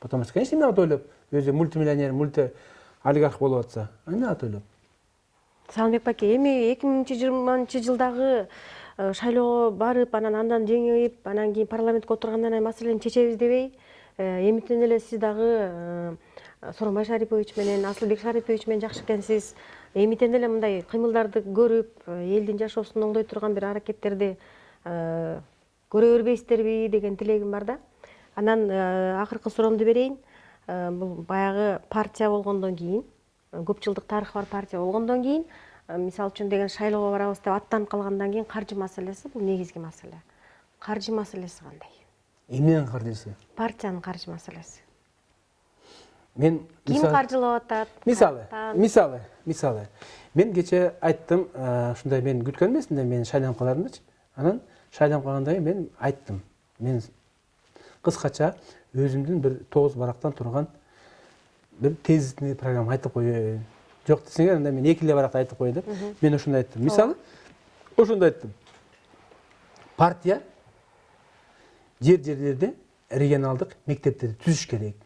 Потому что, конечно, эмне ойлоп, өзү мультимиллионер, олигарх болуп атса, эмне ойлоп. Салымбек байке, эми 2020 жылдагы шайлоого барып, андан жеңип, анан кийин парламентке отургандан кийин маселени чечебиз дебей, эмитен эле сиз дагы Сооронбай Шарипович менен, Асылбек Шарипович менен жакшы экенсиз. Эмитен эле мындай кыймылдарды көрүп, элдин жашоосун оңдой турган бир аракеттерди көрө бербейсиздерби деген тилегим бар да. Анан акыркы суроомду берейин. Бул баягы партия болгондон кийин, көп жылдык тарыхы бар партия болгондон кийин, мисалы үчүн деген шайлоого барабыз деп аттанып калгандан кийин каржы маселеси бул негизги маселе. Каржы маселеси кандай? Эмненин каржысы? Партиянын каржы маселеси. Мен Ким каржылап атат? Мисалы. Мен кече айттым, ушундай мен күткөн эмесмин да, мен шайланып каларымдычы. Анан шайланып калгандан кийин мен айттым. Мен кыскача өзүмдүн бир 9 барактан турган бир тезисный программа айтып коеюн. Жок десеңер, анда мен 2 эле баракта айтып коеюн деп. Мен ошондой айттым. Мисалы, ошондой айттым. Партия жерлерде регионалдык мектептерди түзүш керек.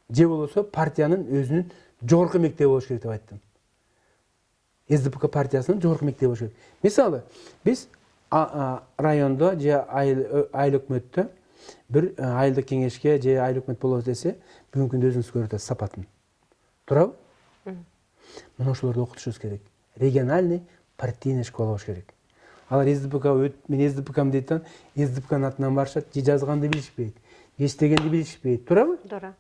Же болбосо партиянын өзүнүн жогорку мектеби болуш керек деп айттым. СДПК партиясынын жогорку мектеби болуш керек. Мисалы, биз райондо же айыл өкмөттө бир айылдык кеңешке же айыл өкмөт болобуз десе, бүгүнкү күндө өзүңүз көрүп атасыз сапатын. Туурабы? Мына ошолорду окутушубуз керек. Региональный партийный школа болуш керек. Алар СДПК мен СДПКмын дейт да, СДПКнын атынан барышат, же жазганды билишпейт, же иштегенди билишпейт. Туурабы? Туура.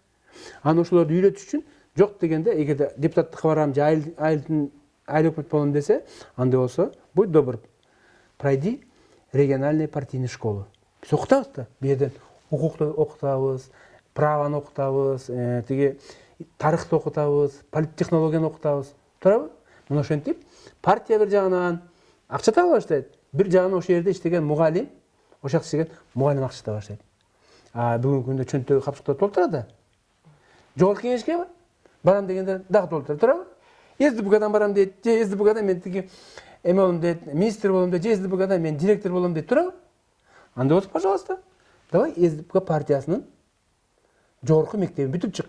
Анан ошолорду үйрөтүш үчүн жок дегенде, эгерде депутаттыкка барам же айыл өкмөт болом десе, андай болсо, будь добр, пройди региональный партийный школу. Биз окутабыз да, бу жерден укукту окутабыз, праваны окутабыз, тиги тарыхты окутабыз, политтехнологияны окутабыз. Туурабы? Мына ошентип, партия бир жагынан акча таба баштайт, бир жагынан ошол жерде иштеген мугалим, ошол жакта иштеген мугалим акча таба баштайт. Бүгүнкү күндө чөнтөгү капчыктар толтура да. Жогорку кеңешке барам дегенде дагы толтура, туурабы? СДПКдан барам дейт, же СДПКдан мен тиги эме болом дейт, министр болом дейт, же СДПКдан мен директор болом дейт, туурабы? Анда болсо, пожалуйста, давай СДПК партиясынын жогорку мектебин бүтүп чык.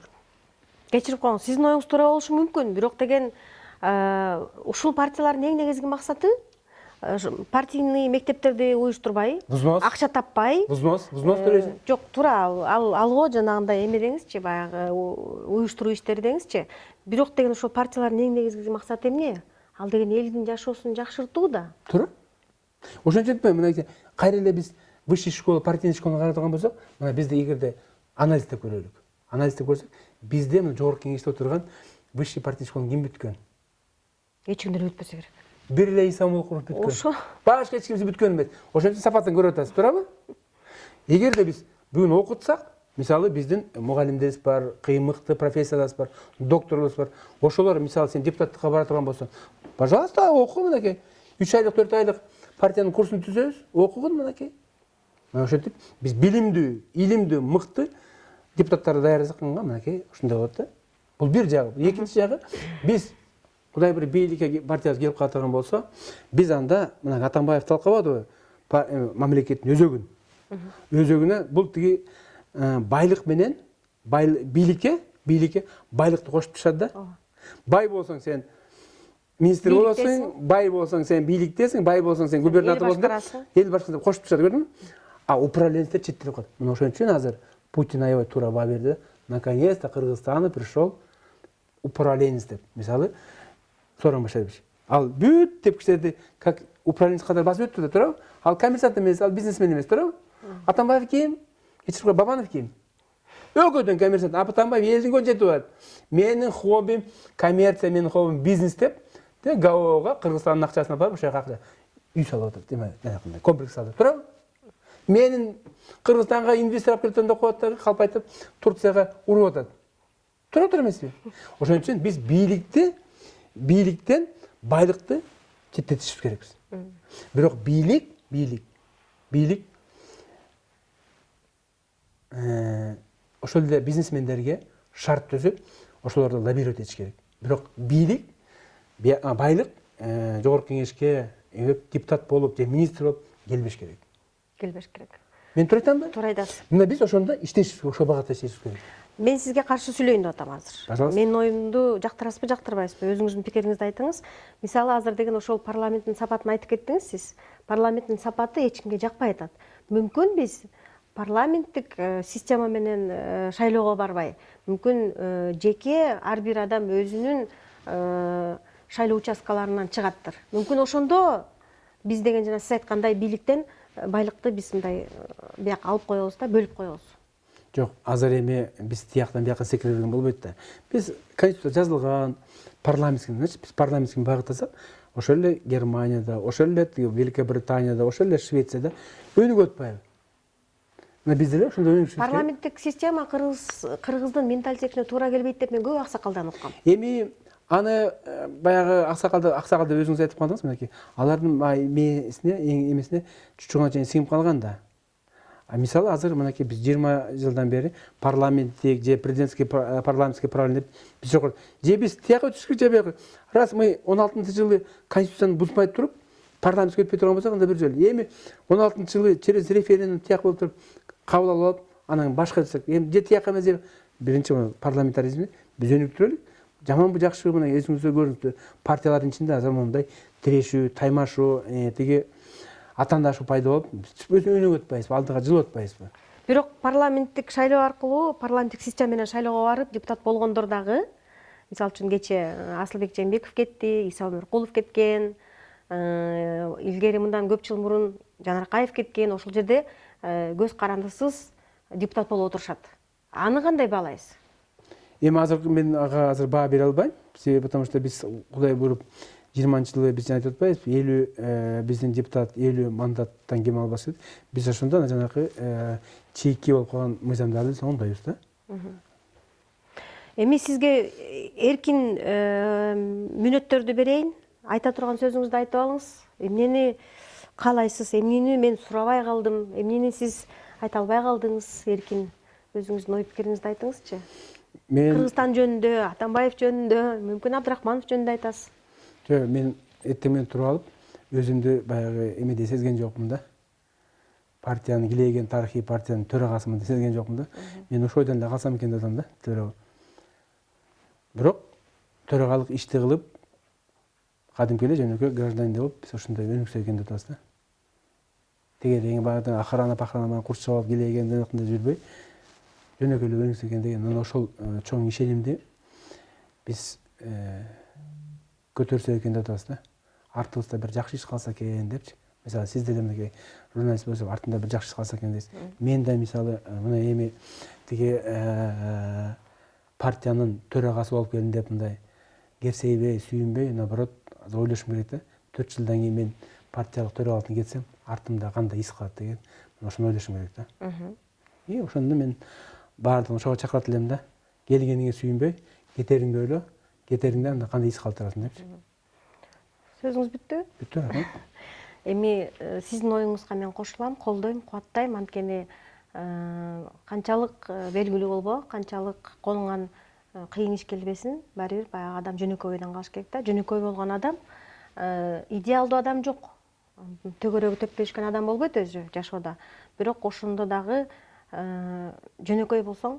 Кечирип коюңуз, сиздин оюңуз туура болушу мүмкүн, бирок деген ушул партиялардын эң негизги максаты партийный мектептерди уюштурбай, взнос акча таппай, взнос төлөйсүң. жок туура алго жанагындай эме деңизчи, баягы уюштуруу иштери деңизчи. Бирок деген ошол партиялардын эң негизги максаты эмне? Ал деген элдин жашоосун жакшыртуу да. Туура. Ошентип айтпаймын, мына кайра эле биз высший школа, партийный школаны карадыган болсок, мына бизде эгерде анализдеп көрөлүк. Анализдеп көрсөк, бизде мына жогорку кеңеште отурган высший партийный школаны ким бүткөн? Эч кимдер бүтпөсө керек. Бир эле Исамулкулов бүткөн. Ошо. Башка эч кимсе бүткөн эмес. Ошентип сапатын көрүп атасыз, туурабы? Эгерде биз бүгүн окутсак, мисалы биздин мугалимдерибиз бар, кыймыкты профессорлорубуз бар, докторлорубуз бар. Ошолор мисалы сен депутаттыкка бара турган болсоң, пожалуйста, оку мынакей. 3 айлык, 4 айлык партиянын курсун түзөбүз, окугун мынакей. Ошентип биз билимдүү, илимдүү, мыкты депутаттарды даярдасак мынакей ушундай болот да. Бул бир жагы. Экинчи жагы, биз Кудай бир бийликке партиябыз келип калган болсо, биз анда мына Атамбаев талкабадыбы, мамлекеттин өзөгүн. Өзөгүнө бул тиги байлык менен бийликке байлыкты кошуп турушат да. Бай болсоң сен министр болосуң, бай болсоң сен бийликтесиң, бай болсоң сен губернатор болсуң, эл башкарасың деп кошуп турушат, көрдүңбү? А управленецтер четтелип калат. Мына ошон үчүн азыр Путин аябай туура баа берди. Наконец-то Кыргызстанга пришел управленец деп. Мисалы, Сооронбай Башарович. Ал бүт тепкичтерди как управленец катары басып өттү да, туурабы? Ал коммерсант эмес, ал бизнесмен эмес, туурабы? Атамбаев ким? Кечиргой Бабанов ким? Экөөдөн коммерсант. Атамбаев элдин көзүнө жетип атат. Менин хоббим коммерция, менин хоббим бизнес деп, ГАОга Кыргызстандын акчасына барып, ошол жака үй салып атат, демек, комплекс салып, туурабы? Менин Кыргызстанга инвестор алып келет деп коет да, калп айтып, Турцияга уруп атат. Тура эмеспи? Ошон үчүн биз бийликтен байлыкты четтетишибиз керекпиз. Бирок бийлик ошол эле бизнесмендерге шарт түзүп, ошолорду лоббировать этиш керек. Бирок байлык жогорку кеңешке депутат болуп же министр болуп келбеш керек. Мен туура айтамбы? Туура айтасыз. Мына биз ошондо иштешибиз, ошол багытта иштешибиз керек. Мен сизге каршы сүйлөйүн деп атам азыр. Пожалуйста. Менин оюмду жактырасызбы, жактырбайсызбы? Өзүңүздүн пикириңизди айтыңыз. Мисалы азыр деген ошол парламенттин сапатын айтып кеттиңиз сиз. Парламенттин сапаты эч кимге жакпай атат. Мүмкүн биз парламенттик система менен шайлоого барбай, мүмкүн жеке ар бир адам өзүнүн шайлоо участкаларынан чыгаттыр. Мүмкүн ошондо биз деген жана сиз айткандай бийликтен байлыкты биз мындай бияка алып коебуз да, бөлүп коебуз. Жок, азыр эми биз тияктан бияка секире берген болбойт да. Биз конституцияда жазылган парламентский, значит, биз парламентский багыттасак, ошол эле Германияда, ошол эле Великобританияда, ошол эле Швецияда өнүгүп атпайбы? Мына бизде эле ошондой өнүгүш. Парламенттик система кыргыздын менталитетине туура келбейт деп мен көп аксакалдан уккам. Эми аны баягы аксакалды өзүңүз айтып калдыңыз, мынакей. Алардын эмесине чучугуна чейин сиңип калган да. Мисалы азыр мынакей биз 20 жылдан бери парламенттик же президентский парламентский правление деп биз жок. Же биз тияка өтүшкө же бияка. Раз мы 16-жылы конституцияны бузбай туруп, парламентке өтпөй турган болсок, анда бир жолу. Эми 16-жылы через референдум тияк болуп туруп кабыл алып, анан башка десек, эми же тияка эмес, биринчи парламентаризмди биз өнүктүрөлүк. Жаманбы жакшыбы, мына өзүңүздөр көрүңүздөр, партиялардын ичинде азыр мындай тирешүү, таймашуу, тиги атаандашуу пайда болуп, өнүгүп атпайбызбы, алдыга жылып атпайбызбы? Бирок парламенттик шайлоо аркылуу, парламенттик система менен шайлоого барып депутат болгондор дагы, мисалы үчүн кече Асылбек Жээнбеков кетти, Иса Өмүркулов кеткен, илгери мындан көп жыл мурун Жанаркаев кеткен, ошол жерде көз карандысыз депутат болуп отурушат. Аны кандай баалайсыз? Эми мен ага азыр баа бере албайм, себеби потому что биз Кудай буйруп 20-жылы биз айтып атпайбыз, 50 биздин депутат 50 мандаттан кем албасын. Биз ошондо жанакы чийки болуп калган мыйзамдарды оңдойбуз да. Эми сизге эркин мүнөттөрдү берейин, айта турган сөзүңүздү айтып алыңыз. Эмнени каалайсыз, эмнени мен сурабай калдым, эмнени сиз айта албай калдыңыз, эркин өзүңүздүн ой пикириңизди айтыңызчы. Кыргызстан жөнүндө, Атамбаев жөнүндө, мүмкүн Абдрахманов жөнүндө айтасыз. Жок, мен эртең менен туруп алып, өзүмдү баягы эмеде сезген жокмун да. Партиянын килейген тарыхый партиянын төрагасымын деп сезген жокмун да. Мен ошол ойдон эле калсам экен деп атам да. Бирок төрагалык ишти кылып, кадимки эле жөнөкөй гражданин болуп биз ушундай өнүксө экен деп атабыз да. Тегереңи баягы охрана менен курчап алып келеген жүрбөй, жөнөкөй эле өнүксө экен деген мына ошол чоң ишенимди биз көтөрсө экен деп атабыз да. Артыбызда бир жакшы иш калса экен депчи. Мисалы сиз деле мынакей журналист болсо артында бир жакшы иш калса экен дейсиз. Мен да мисалы мына эми тиги партиянын төрагасы болуп келдим деп мындай керсейбей, сүйүнбөй, наоборот, ойлошум керек да. 4 жылдан кийин мен партиялык төрагалыктан кетсем, артымда кандай ис калат деген, ошону ойлошум керек да. И ошондо мен баардыгын ошого чакырат элем да. Келгениңе сүйүнбөй, кетериңди ойло, кетериңде анда кандай ис калтырасың депчи. Сөзүңүз бүттү? Бүттү, рахмат. Эми сиздин оюңузга мен кошулам, колдойм, кубаттайм. Анткени канчалык белгилүү болбо, канчалык колуңан кыйын иш келбесин, баары бир баягы адам жөнөкөй ойдон калыш керек да. Жөнөкөй болгон адам идеалдуу адам жок. Төгөрөгү төкпөшкөн адам болбойт өзү жашоодо. Бирок ошондо дагы жөнөкөй болсоң,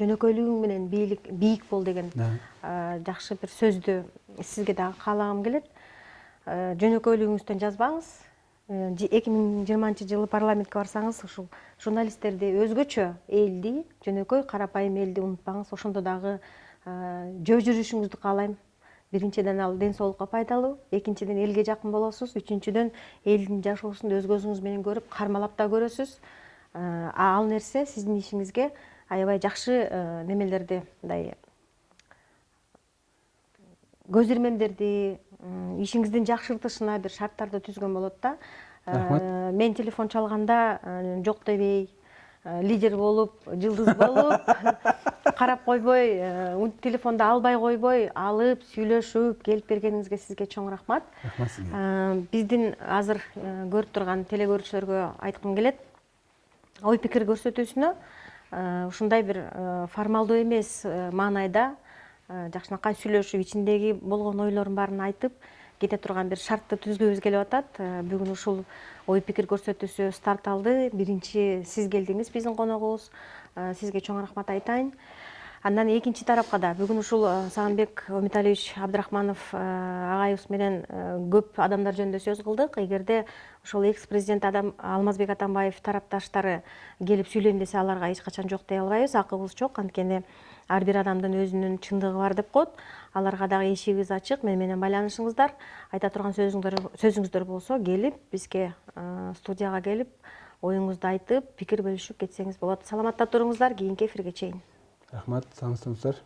жөнөкөйлүгүң менен бийик бол деген жакшы бир сөздү сизге дагы каалагым келет. Жөнөкөйлүгүңүздөн жазбаңыз. 2020 жылы парламентке барсаңыз, ушул журналисттерди өзгөчө элди, жөнөкөй карапайым элди унутпаңыз. Ошондо дагы жөө жүрүшүңүздү каалайм. Биринчиден ал ден соолукка пайдалуу, экинчиден элге жакын болосуз, үчүнчүдөн элдин жашоосун өз көзүңүз менен көрүп, кармалап да көрөсүз. Ал нерсе сиздин ишиңизге аябай жакшы немелерди, мындай көзирмендерди, ишиңиздин жакшыртышына бир шарттарды түзгөн болот да. Мен телефон чалганда жок дебей, лидер болуп, жылдыз болуп, карап койбой, телефонду албай койбой, алып, сүйлөшүп, келип бергениңизге сизге чоң рахмат. Рахмат сизге. Биздин азыр көрүп турган телекөрүүчүлөргө айткым келет. Ой пикир көрсөтүүсүнө ушундай бир формалдуу эмес маанайда жакшынакай сүйлөшүп, ичиндеги болгон ойлорун баарын айтып кете турган бир шартты түзгүбүз келип атат. Бүгүн ушул ой пикир көрсөтүүсү старт алды. Биринчи сиз келдиңиз, биздин коногубуз. Сизге чоң рахмат айтайын. Андан экинчи тарапка да бүгүн ушул Сагынбек Өмүталиевич Абдрахманов агайыбыз менен көп адамдар жөнүндө сөз кылдык. Эгерде ошол экс-президент Алмазбек Атамбаев тарапташтары келип сүйлөйм десе, аларга эч качан жок дей албайбыз. Акыбыз жок, анткени ар бир адамдын өзүнүн чындыгы бар деп коет. Аларга дагы эшигибиз ачык, менен байланышыңыздар. Айта турган сөзүңүздөр болсо, келип бизге студияга келип, оюңузду айтып, пикир бөлүшүп кетсеңиз болот. Саламатта туруңуздар, кийинки эфирге чейин. Рахмат, саламатсыздар.